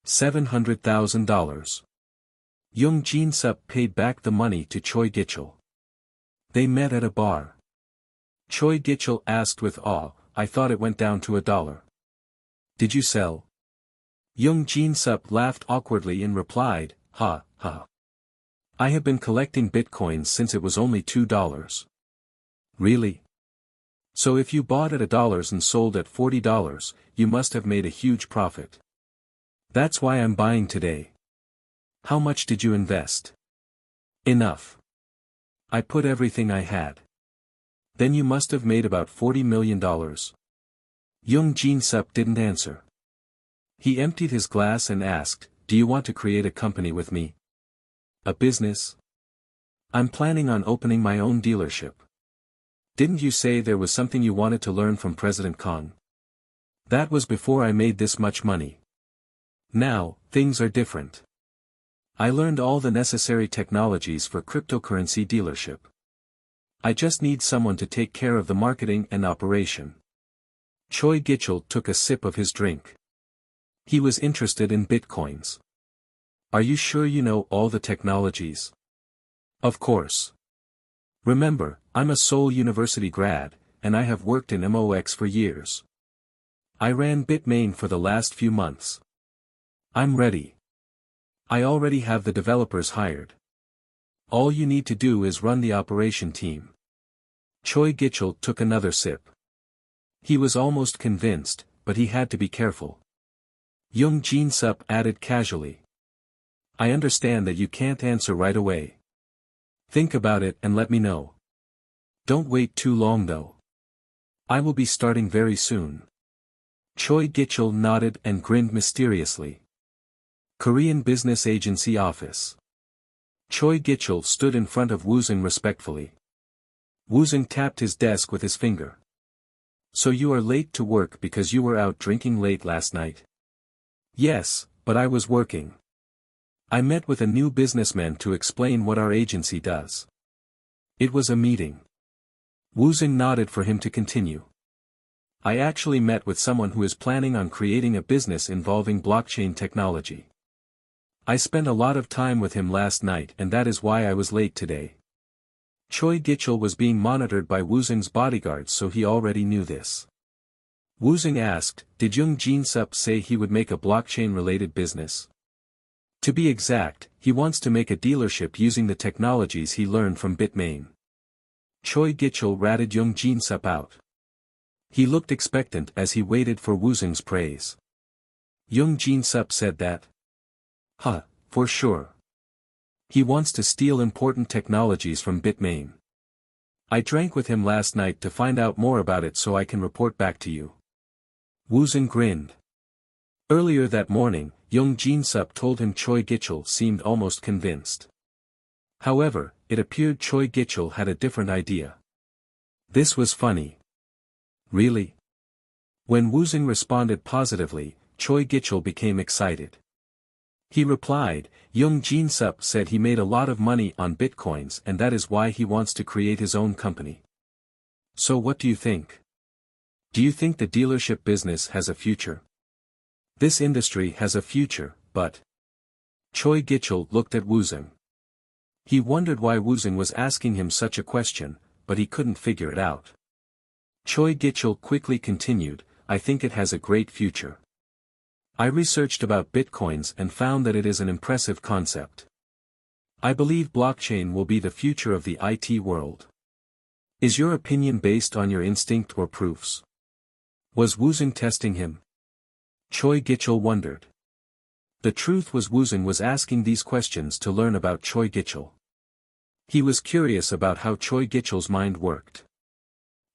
$700,000. Young Jin-sup paid back the money to Choi Gichul. They met at a bar. Choi Gichul asked with awe, I thought it went down to $1. Did you sell? Young Jin-sup laughed awkwardly and replied, ha, ha. I have been collecting bitcoins since it was only $2. Really? So if you bought at $1 and sold at $40, you must have made a huge profit. That's why I'm buying today. How much did you invest? Enough. I put everything I had. Then you must have made about $40 million. Young Jin-sup didn't answer. He emptied his glass and asked, do you want to create a company with me? A business? I'm planning on opening my own dealership. Didn't you say there was something you wanted to learn from President Kang? That was before I made this much money. Now, things are different. I learned all the necessary technologies for cryptocurrency dealership. I just need someone to take care of the marketing and operation. Choi Gichul took a sip of his drink. He was interested in bitcoins. Are you sure you know all the technologies? Of course. Remember, I'm a Seoul University grad, and I have worked in MOX for years. I ran Bitmain for the last few months. I'm ready. I already have the developers hired. All you need to do is run the operation team. Choi Gichul took another sip. He was almost convinced, but he had to be careful. Young Jin-sup added casually. I understand that you can't answer right away. Think about it and let me know. Don't wait too long though. I will be starting very soon. Choi Gichul nodded and grinned mysteriously. Korean Business Agency Office. Choi Gichul stood in front of Woosung respectfully. Woosung tapped his desk with his finger. So you are late to work because you were out drinking late last night? Yes, but I was working. I met with a new businessman to explain what our agency does. It was a meeting. Woosung nodded for him to continue. I actually met with someone who is planning on creating a business involving blockchain technology. I spent a lot of time with him last night and that is why I was late today. Choi Gichul was being monitored by Woosung's bodyguards, so he already knew this. Woosung asked, did Young Jin-sup say he would make a blockchain-related business? To be exact, he wants to make a dealership using the technologies he learned from Bitmain. Choi Gichul ratted Young Jin-sup out. He looked expectant as he waited for Woosung's praise. Young Jin-sup said that. For sure. He wants to steal important technologies from Bitmain. I drank with him last night to find out more about it so I can report back to you. Woosung grinned. Earlier that morning, Young Jin-sup told him Choi Gichul seemed almost convinced. However, it appeared Choi Gichul had a different idea. This was funny. Really? When Woosung responded positively, Choi Gichul became excited. He replied, Young Jin-sup said he made a lot of money on bitcoins and that is why he wants to create his own company. So what do you think? Do you think the dealership business has a future? This industry has a future, but... Choi Gichul looked at Woosung. He wondered why Woosung was asking him such a question, but he couldn't figure it out. Choi Gichul quickly continued, I think it has a great future. I researched about bitcoins and found that it is an impressive concept. I believe blockchain will be the future of the IT world. Is your opinion based on your instinct or proofs? Was Woosung testing him? Choi Gichul wondered. The truth was Woosung was asking these questions to learn about Choi Gichul. He was curious about how Choi Gichul's mind worked.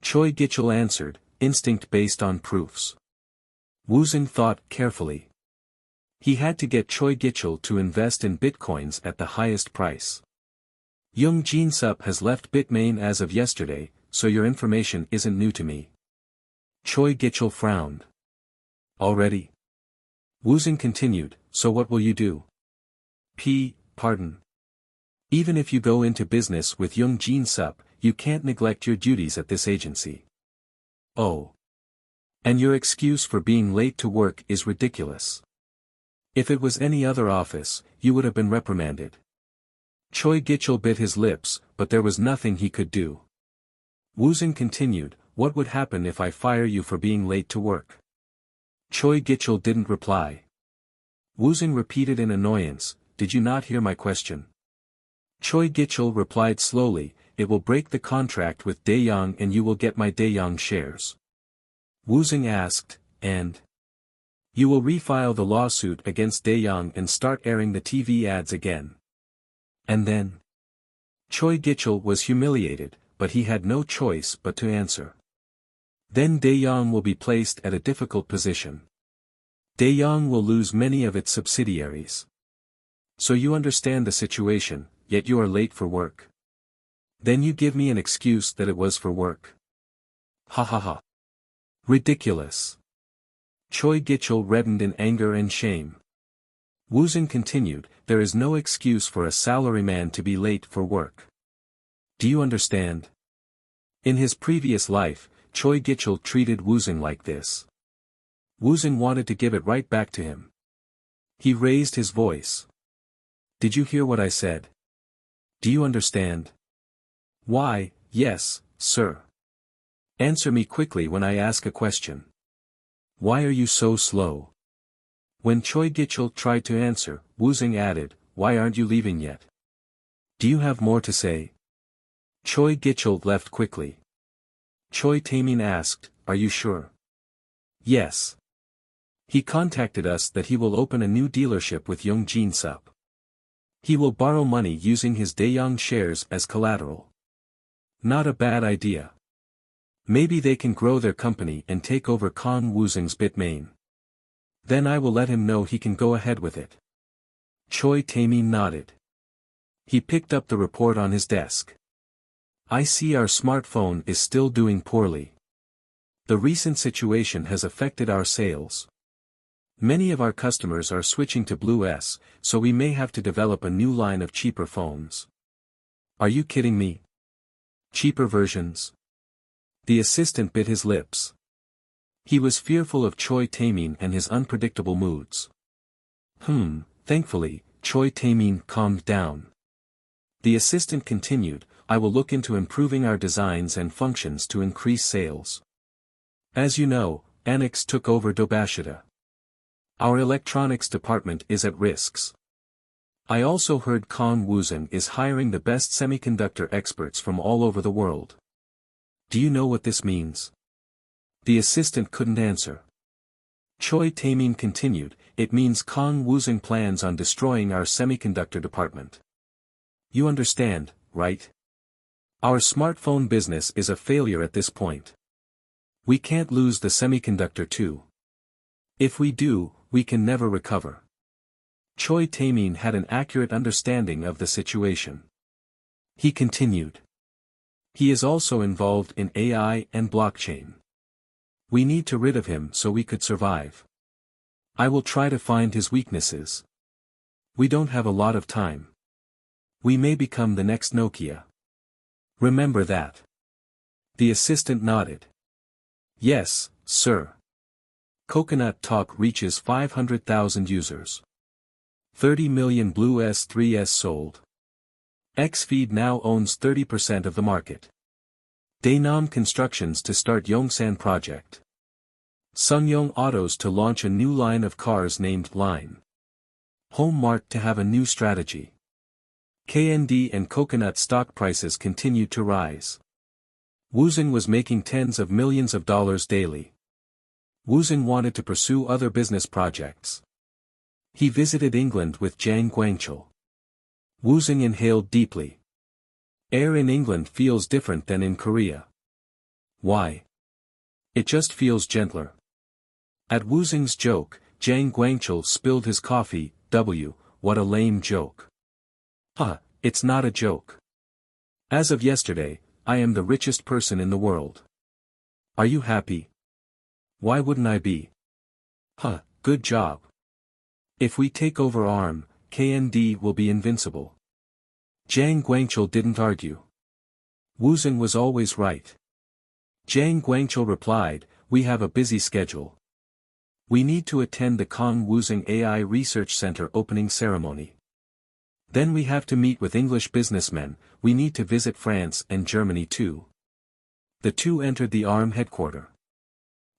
Choi Gichul answered, instinct based on proofs. Woosung thought carefully. He had to get Choi Gichul to invest in bitcoins at the highest price. Young Jin Sup has left Bitmain as of yesterday, so your information isn't new to me. Choi Gichul frowned. Already? Woosung continued, so what will you do? Pardon. Even if you go into business with Young Jin Sup, you can't neglect your duties at this agency. Oh. And your excuse for being late to work is ridiculous. If it was any other office, you would have been reprimanded. Choi Gichul bit his lips, but there was nothing he could do. Woosung continued, what would happen if I fire you for being late to work? Choi Gichul didn't reply. Woosung repeated in annoyance, did you not hear my question? Choi Gichul replied slowly, it will break the contract with Daeyang and you will get my Daeyang shares. Woosung asked, and? You will refile the lawsuit against Daeyang and start airing the TV ads again. And then? Choi Gichul was humiliated, but he had no choice but to answer. Then Daeyang will be placed at a difficult position. Daeyang will lose many of its subsidiaries. So you understand the situation, yet you are late for work. Then you give me an excuse that it was for work. Ha ha ha. Ridiculous. Choi Gichul reddened in anger and shame. Woosung continued, there is no excuse for a salaryman to be late for work. Do you understand? In his previous life, Choi Gichul treated Woosung like this. Woosung wanted to give it right back to him. He raised his voice. Did you hear what I said? Do you understand? Why, yes, sir. Answer me quickly when I ask a question. Why are you so slow? When Choi Gichul tried to answer, Woosung added, why aren't you leaving yet? Do you have more to say? Choi Gichul left quickly. Choi Taemin asked, are you sure? Yes. He contacted us that he will open a new dealership with Young Jin Sup. He will borrow money using his Daeyang shares as collateral. Not a bad idea. Maybe they can grow their company and take over Kang Woosung's Bitmain. Then I will let him know he can go ahead with it. Choi Taemin nodded. He picked up the report on his desk. I see our smartphone is still doing poorly. The recent situation has affected our sales. Many of our customers are switching to Blue S, so we may have to develop a new line of cheaper phones. Are you kidding me? Cheaper versions? The assistant bit his lips. He was fearful of Choi Taemin and his unpredictable moods. Thankfully, Choi Taemin calmed down. The assistant continued, I will look into improving our designs and functions to increase sales. As you know, Annex took over Dobashida. Our electronics department is at risks. I also heard Kang Woosung is hiring the best semiconductor experts from all over the world. Do you know what this means? The assistant couldn't answer. Choi Taemin continued, it means Kang Woosung plans on destroying our semiconductor department. You understand, right? Our smartphone business is a failure at this point. We can't lose the semiconductor too. If we do, we can never recover. Choi Taemin had an accurate understanding of the situation. He continued. He is also involved in AI and blockchain. We need to rid of him so we could survive. I will try to find his weaknesses. We don't have a lot of time. We may become the next Nokia. Remember that. The assistant nodded. Yes, sir. Coconut Talk reaches 500,000 users. 30 million Blue S3s sold. Xfeed now owns 30% of the market. Daenam Constructions to start Yongsan project. Sungyong Autos to launch a new line of cars named Line. Home Mart to have a new strategy. KND and coconut stock prices continued to rise. Woosung was making tens of millions of dollars daily. Woosung wanted to pursue other business projects. He visited England with Jang Guangchul. Woosung inhaled deeply. Air in England feels different than in Korea. Why? It just feels gentler. At Woosung's joke, Jang Guangchul spilled his coffee. What a lame joke. It's not a joke. As of yesterday, I am the richest person in the world. Are you happy? Why wouldn't I be? Good job. If we take over ARM, KND will be invincible. Jang Guangchul didn't argue. Woosung was always right. Jang Guangchul replied, we have a busy schedule. We need to attend the Kang Woosung AI Research Center opening ceremony. Then we have to meet with English businessmen, we need to visit France and Germany too. The two entered the ARM headquarters.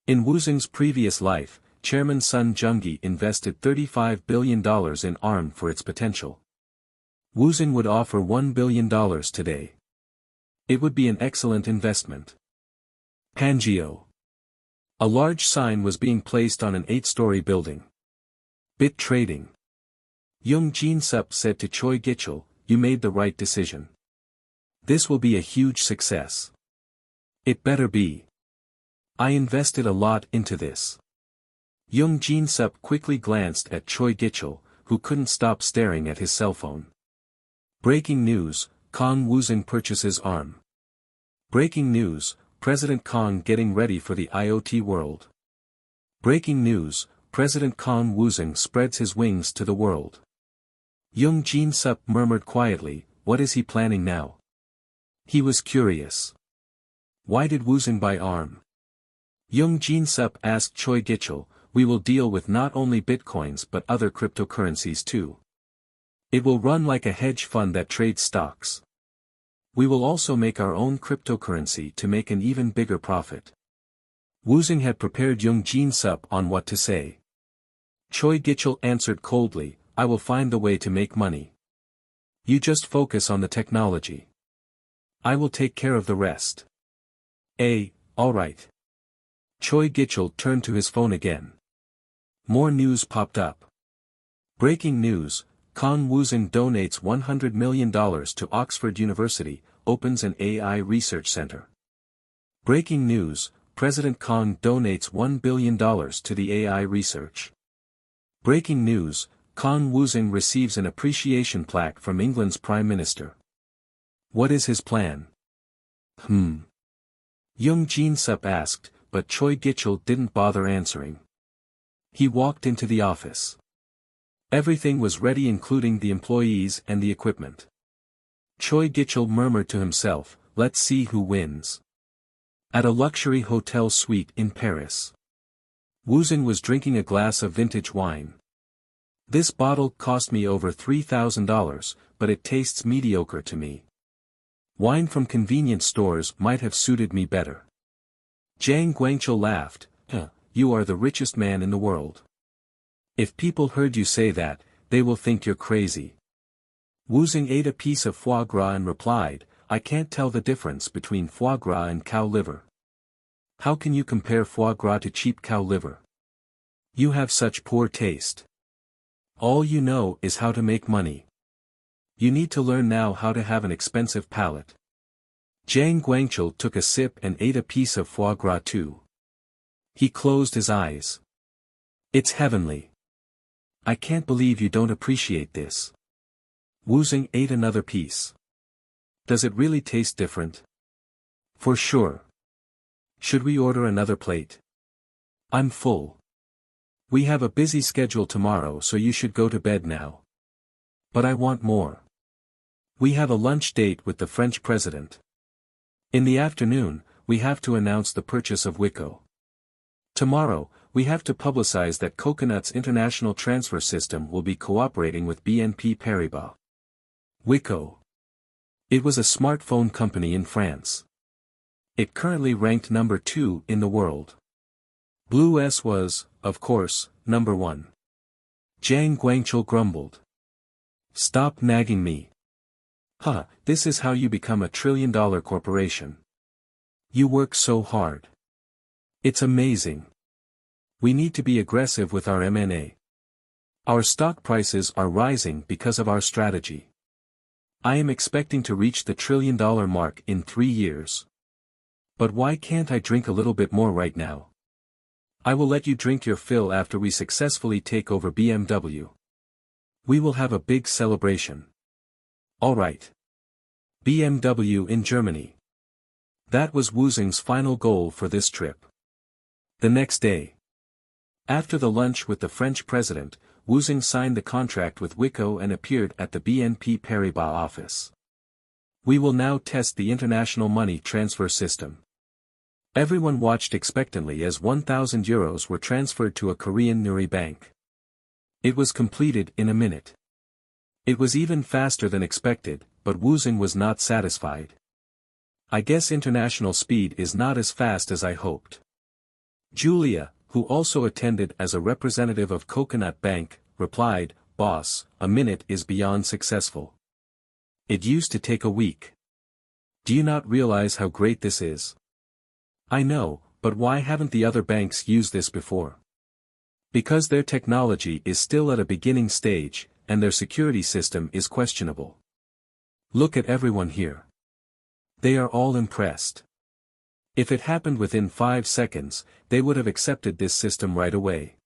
In Woosung's previous life, Chairman Sun Jung-gi invested $35 billion in ARM for its potential. Woosung would offer $1 billion today. It would be an excellent investment. Pangeo. A large sign was being placed on an 8-story building. Bit trading. Young Jin-sup said to Choi Gichul, you made the right decision. This will be a huge success. It better be. I invested a lot into this. Young Jin-sup quickly glanced at Choi Gichul, who couldn't stop staring at his cell phone. Breaking news, Kang Woosung purchases ARM. Breaking news, President Kang getting ready for the IoT world. Breaking news, President Kang Woosung spreads his wings to the world. Young Jin-sup murmured quietly, what is he planning now? He was curious. Why did Woosung buy ARM? Young Jin-sup asked Choi Gichul, we will deal with not only bitcoins but other cryptocurrencies too. It will run like a hedge fund that trades stocks. We will also make our own cryptocurrency to make an even bigger profit. Woosung had prepared Young Jin-sup on what to say. Choi Gichul answered coldly, I will find the way to make money. You just focus on the technology. I will take care of the rest. All right. Choi Gichul turned to his phone again. More news popped up. Breaking news, Kang Woosung donates $100 million to Oxford University, opens an AI research center. Breaking news, President Kang donates $1 billion to the AI research. Breaking news, Kang Woosung receives an appreciation plaque from England's Prime Minister. What is his plan? Young Jin-sup asked, but Choi Gichul didn't bother answering. He walked into the office. Everything was ready including the employees and the equipment. Choi Gichul murmured to himself, let's see who wins. At a luxury hotel suite in Paris. Woosung was drinking a glass of vintage wine. This bottle cost me over $3,000, but it tastes mediocre to me. Wine from convenience stores might have suited me better. Jang Guangchul laughed, you are the richest man in the world. If people heard you say that, they will think you're crazy. Woosung ate a piece of foie gras and replied, I can't tell the difference between foie gras and cow liver. How can you compare foie gras to cheap cow liver? You have such poor taste. All you know is how to make money. You need to learn now how to have an expensive palate. Jang Guangchul took a sip and ate a piece of foie gras too. He closed his eyes. It's heavenly. I can't believe you don't appreciate this. Woosung ate another piece. Does it really taste different? For sure. Should we order another plate? I'm full. We have a busy schedule tomorrow so you should go to bed now. But I want more. We have a lunch date with the French president. In the afternoon, we have to announce the purchase of Wiko. Tomorrow, we have to publicize that Coconut's international transfer system will be cooperating with BNP Paribas. Wiko. It was a smartphone company in France. It currently ranked number 2 in the world. Blue S was, of course, number 1. Jiang Guangchul grumbled. Stop nagging me. Huh, this is how you become a trillion-dollar corporation. You work so hard. It's amazing. We need to be aggressive with our M&A. Our stock prices are rising because of our strategy. I am expecting to reach the trillion-dollar mark in 3 years. But why can't I drink a little bit more right now? I will let you drink your fill after we successfully take over BMW. We will have a big celebration. Alright. BMW in Germany. That was Woosung's final goal for this trip. The next day. After the lunch with the French president, Woosung signed the contract with Wiko and appeared at the BNP Paribas office. We will now test the international money transfer system. Everyone watched expectantly as 1,000 euros were transferred to a Korean Nuri bank. It was completed in a minute. It was even faster than expected, but Woosung was not satisfied. I guess international speed is not as fast as I hoped. Julia, who also attended as a representative of Coconut Bank, replied, Boss, a minute is beyond successful. It used to take a week. Do you not realize how great this is? I know, but why haven't the other banks used this before? Because their technology is still at a beginning stage, and their security system is questionable. Look at everyone here. They are all impressed. If it happened within 5 seconds, they would have accepted this system right away.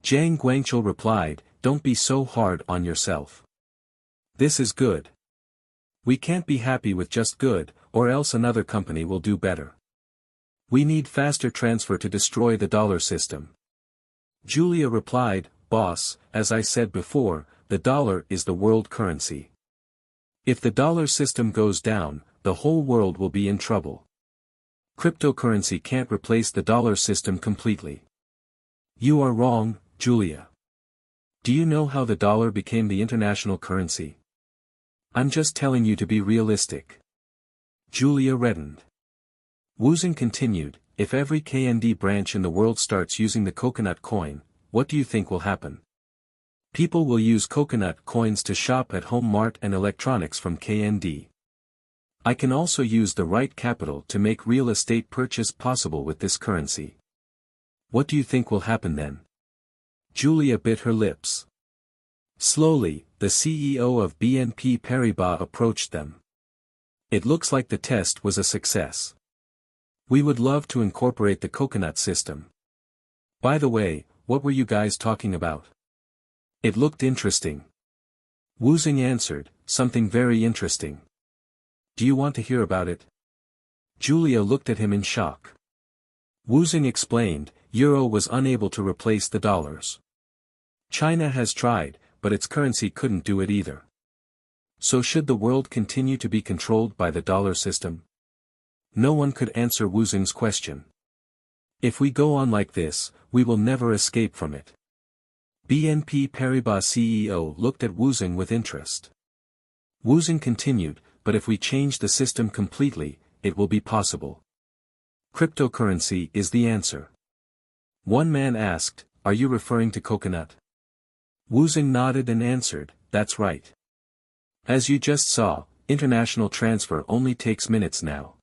Jiang Guangchul replied, Don't be so hard on yourself. This is good. We can't be happy with just good, or else another company will do better. We need faster transfer to destroy the dollar system. Julia replied, Boss, as I said before, the dollar is the world currency. If the dollar system goes down, the whole world will be in trouble. Cryptocurrency can't replace the dollar system completely. You are wrong, Julia. Do you know how the dollar became the international currency? I'm just telling you to be realistic. Julia reddened. Woosung continued, if every KND branch in the world starts using the coconut coin, what do you think will happen? People will use coconut coins to shop at Home Mart and electronics from KND. I can also use the right capital to make real estate purchase possible with this currency. What do you think will happen then? Julia bit her lips. Slowly, the CEO of BNP Paribas approached them. It looks like the test was a success. We would love to incorporate the coconut system. By the way, what were you guys talking about? It looked interesting. Woosung answered, something very interesting. Do you want to hear about it? Julia looked at him in shock. Woosung explained, Euro was unable to replace the dollars. China has tried, but its currency couldn't do it either. So should the world continue to be controlled by the dollar system? No one could answer Woosung's question. If we go on like this, we will never escape from it. BNP Paribas CEO looked at Woosung with interest. Woosung continued, but if we change the system completely, it will be possible. Cryptocurrency is the answer. One man asked, are you referring to coconut? Woosung nodded and answered, that's right. As you just saw, international transfer only takes minutes now.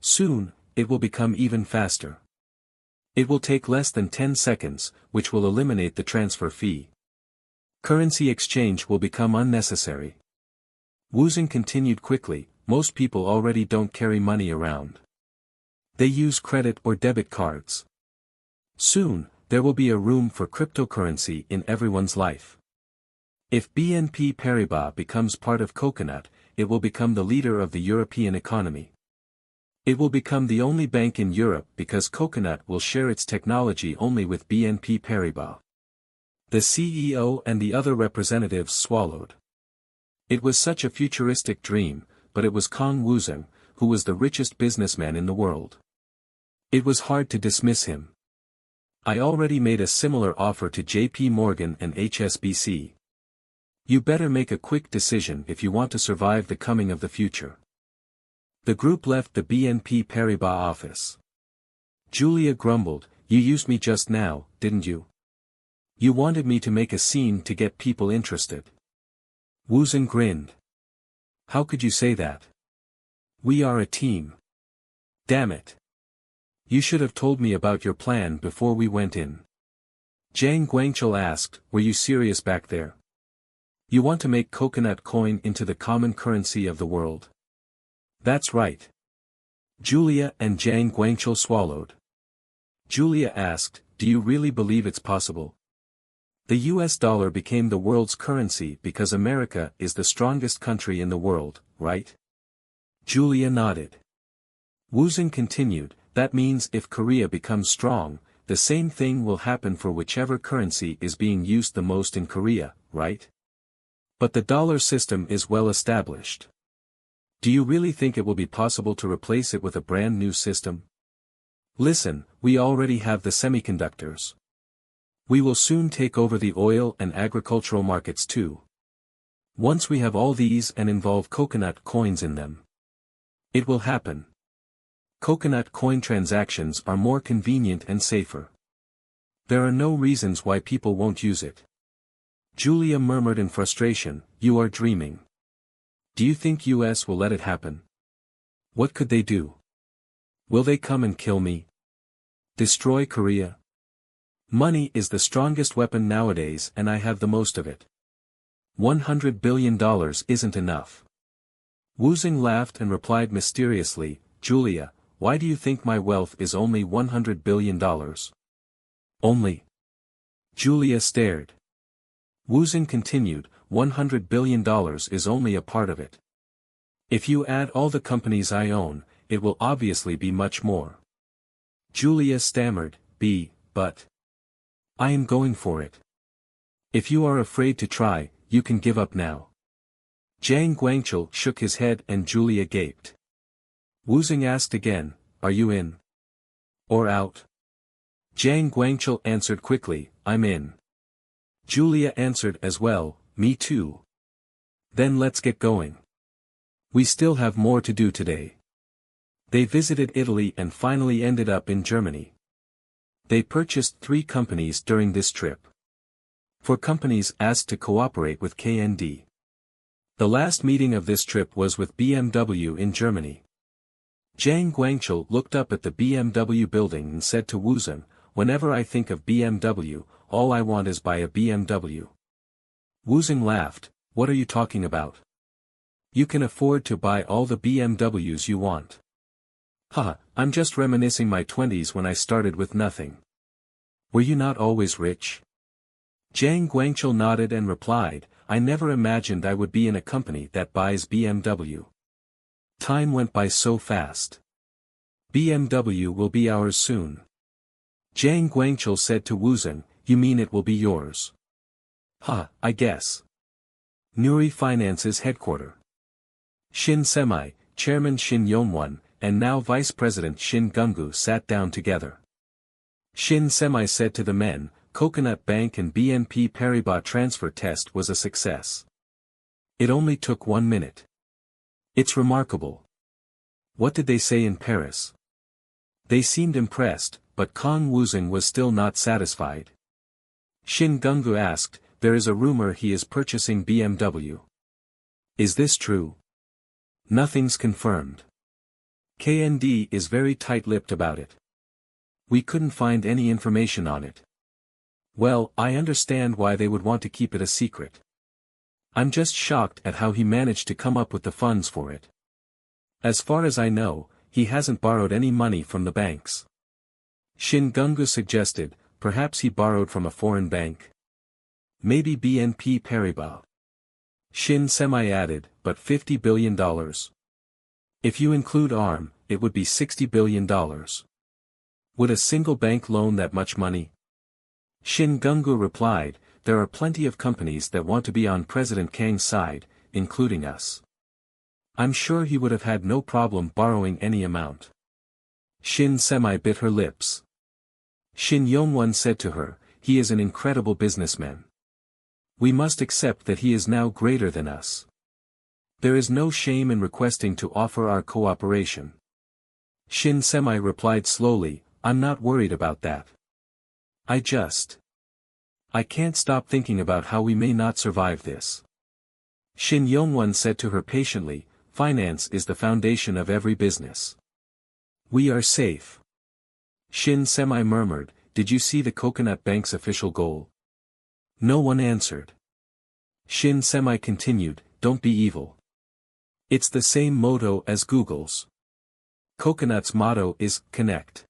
Soon, it will become even faster. It will take less than 10 seconds, which will eliminate the transfer fee. Currency exchange will become unnecessary. Woosung continued quickly, most people already don't carry money around. They use credit or debit cards. Soon, there will be a room for cryptocurrency in everyone's life. If BNP Paribas becomes part of Coconut, it will become the leader of the European economy. It will become the only bank in Europe because Coconut will share its technology only with BNP Paribas. The CEO and the other representatives swallowed. It was such a futuristic dream, but it was Kang Woosung, who was the richest businessman in the world. It was hard to dismiss him. I already made a similar offer to JP Morgan and HSBC. You better make a quick decision if you want to survive the coming of the future. The group left the BNP Paribas office. Julia grumbled, you used me just now, didn't you? You wanted me to make a scene to get people interested. Woosung grinned. How could you say that? We are a team. Damn it. You should have told me about your plan before we went in. Jang Guangchul asked, were you serious back there? You want to make coconut coin into the common currency of the world? That's right. Julia and Jang Guangchul swallowed. Julia asked, do you really believe it's possible? The US dollar became the world's currency because America is the strongest country in the world, right? Julia nodded. Woosung continued, that means if Korea becomes strong, the same thing will happen for whichever currency is being used the most in Korea, right? But the dollar system is well established. Do you really think it will be possible to replace it with a brand new system? Listen, we already have the semiconductors. We will soon take over the oil and agricultural markets too. Once we have all these and involve coconut coins in them, it will happen. Coconut coin transactions are more convenient and safer. There are no reasons why people won't use it. Julia murmured in frustration, you are dreaming. Do you think US will let it happen? What could they do? Will they come and kill me? Destroy Korea? Money is the strongest weapon nowadays and I have the most of it. $100 billion isn't enough. Woosung laughed and replied mysteriously, Julia, why do you think my wealth is only $100 billion? Only? Julia stared. Woosung continued, $100 billion is only a part of it. If you add all the companies I own, it will obviously be much more. Julia stammered, but. I am going for it. If you are afraid to try, you can give up now. Jang Guangchul shook his head and Julia gaped. Woosung asked again, are you in? Or out? Jang Guangchul answered quickly, I'm in. Julia answered as well, me too. Then let's get going. We still have more to do today. They visited Italy and finally ended up in Germany. They purchased 3 companies during this trip. 4 companies asked to cooperate with KND. The last meeting of this trip was with BMW in Germany. Jang Guangchul looked up at the BMW building and said to Woosung, whenever I think of BMW, all I want is buy a BMW. Woosung laughed, what are you talking about? You can afford to buy all the BMWs you want. Haha, I'm just reminiscing my 20s when I started with nothing. Were you not always rich? Jang Guangchul nodded and replied, I never imagined I would be in a company that buys BMW. Time went by so fast. BMW will be ours soon. Jang Guangchul said to Woosung, you mean it will be yours? I guess. Nuri Finance's headquarters. Shin Semi, Chairman Shin Yongwon, and now Vice President Shin Gungu sat down together. Shin Semi said to the men, Coconut Bank and BNP Paribas transfer test was a success. It only took 1 minute. It's remarkable. What did they say in Paris? They seemed impressed, but Kang Woosung was still not satisfied. Shin Gungu asked, there is a rumor he is purchasing BMW. Is this true? Nothing's confirmed. KND is very tight-lipped about it. We couldn't find any information on it. Well, I understand why they would want to keep it a secret. I'm just shocked at how he managed to come up with the funds for it. As far as I know, he hasn't borrowed any money from the banks. Shin Gungu suggested, perhaps he borrowed from a foreign bank. Maybe BNP Paribas. Shin Semi added, but $50 billion. If you include ARM, it would be $60 billion. Would a single bank loan that much money? Shin Gungu replied, there are plenty of companies that want to be on President Kang's side, including us. I'm sure he would have had no problem borrowing any amount. Shin Semi bit her lips. Shin Yongwon said to her, he is an incredible businessman. We must accept that he is now greater than us. There is no shame in requesting to offer our cooperation. Shin Semi replied slowly, I'm not worried about that. I can't stop thinking about how we may not survive this. Shin Yongwon said to her patiently, finance is the foundation of every business. We are safe. Shin Semi murmured, did you see the Coconut Bank's official goal? No one answered. Shin Semi continued, don't be evil. It's the same motto as Google's. Coconut's motto is, connect.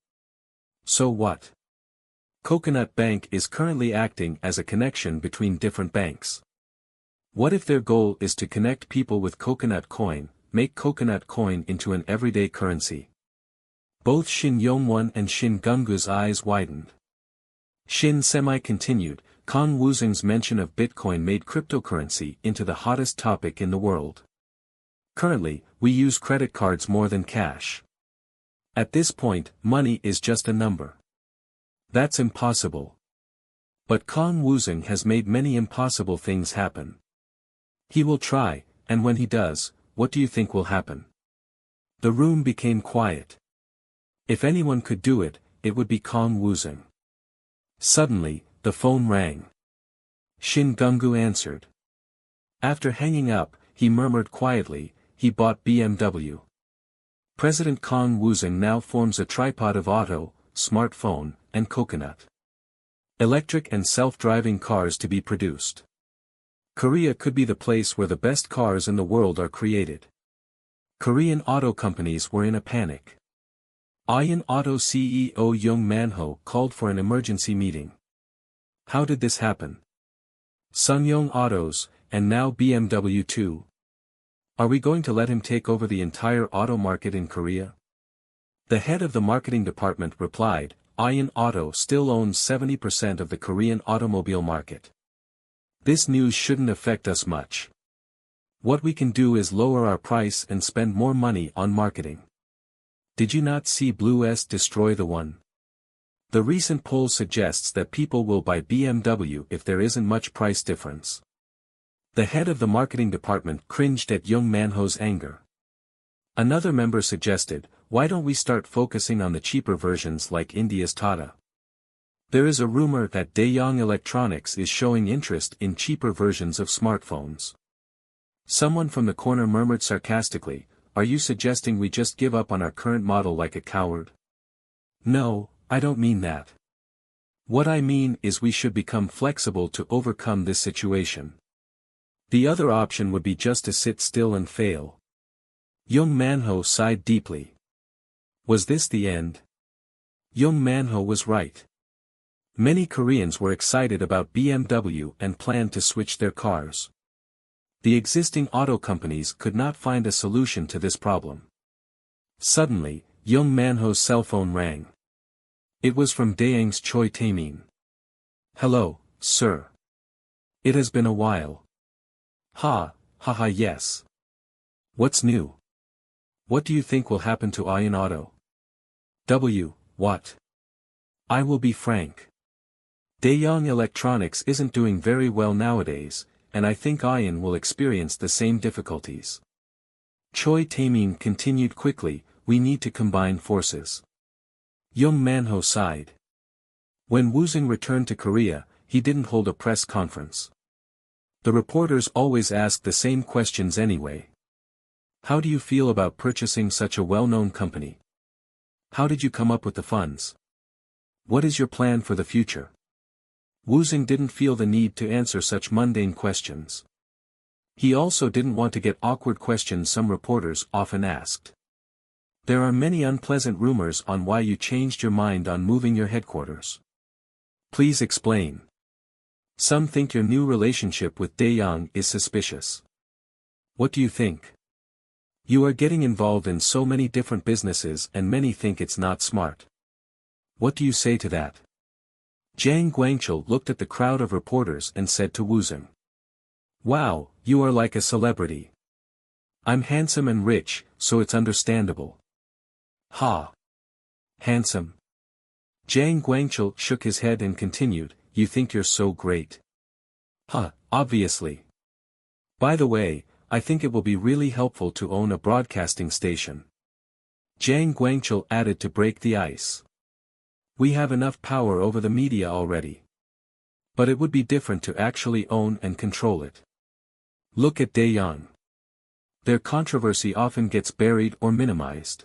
So what? Coconut Bank is currently acting as a connection between different banks. What if their goal is to connect people with Coconut Coin, make Coconut Coin into an everyday currency? Both Shin Yongwon and Shin Gungu's eyes widened. Shin Semi continued, Kang Woosung's mention of Bitcoin made cryptocurrency into the hottest topic in the world. Currently, we use credit cards more than cash. At this point, money is just a number. That's impossible. But Kang Woosung has made many impossible things happen. He will try, and when he does, what do you think will happen? The room became quiet. If anyone could do it, it would be Kang Woosung. Suddenly, the phone rang. Shin Gungu answered. After hanging up, he murmured quietly, he bought BMW. President Kang Woosung now forms a tripod of auto, smartphone, and coconut. Electric and self-driving cars to be produced. Korea could be the place where the best cars in the world are created. Korean auto companies were in a panic. Ayan Auto CEO Young Manhwa called for an emergency meeting. How did this happen? Sungyoung Autos, and now BMW too. Are we going to let him take over the entire auto market in Korea? The head of the marketing department replied, Ayan Auto still owns 70% of the Korean automobile market. This news shouldn't affect us much. What we can do is lower our price and spend more money on marketing. Did you not see Blue S destroy the one? The recent poll suggests that people will buy BMW if there isn't much price difference. The head of the marketing department cringed at Young Manho's anger. Another member suggested, why don't we start focusing on the cheaper versions like India's Tata? There is a rumor that Daewoo Electronics is showing interest in cheaper versions of smartphones. Someone from the corner murmured sarcastically, are you suggesting we just give up on our current model like a coward? No, I don't mean that. What I mean is we should become flexible to overcome this situation. The other option would be just to sit still and fail. Young Manho sighed deeply. Was this the end? Young Manho was right. Many Koreans were excited about BMW and planned to switch their cars. The existing auto companies could not find a solution to this problem. Suddenly, Young Manho's cell phone rang. It was from Daeng's Choi Taemin. Hello, sir. It has been a while. Ha, yes. What's new? What do you think will happen to Ayan Auto? What? I will be frank. Daewoo Electronics isn't doing very well nowadays, and I think Ayan will experience the same difficulties. Choi Taemin continued quickly, we need to combine forces. Young Manho sighed. When Woosung returned to Korea, he didn't hold a press conference. The reporters always asked the same questions anyway. How do you feel about purchasing such a well-known company? How did you come up with the funds? What is your plan for the future? Woosung didn't feel the need to answer such mundane questions. He also didn't want to get awkward questions some reporters often asked. There are many unpleasant rumors on why you changed your mind on moving your headquarters. Please explain. Some think your new relationship with Daewoo is suspicious. What do you think? You are getting involved in so many different businesses and many think it's not smart. What do you say to that? Jang Guangchul looked at the crowd of reporters and said to Woosung. Wow, you are like a celebrity. I'm handsome and rich, so it's understandable. Ha! Handsome. Jang Guangchul shook his head and continued, you think you're so great. Obviously. By the way, I think it will be really helpful to own a broadcasting station. Jang Guangchul added to break the ice. We have enough power over the media already. But it would be different to actually own and control it. Look at Daeyeon. Their controversy often gets buried or minimized.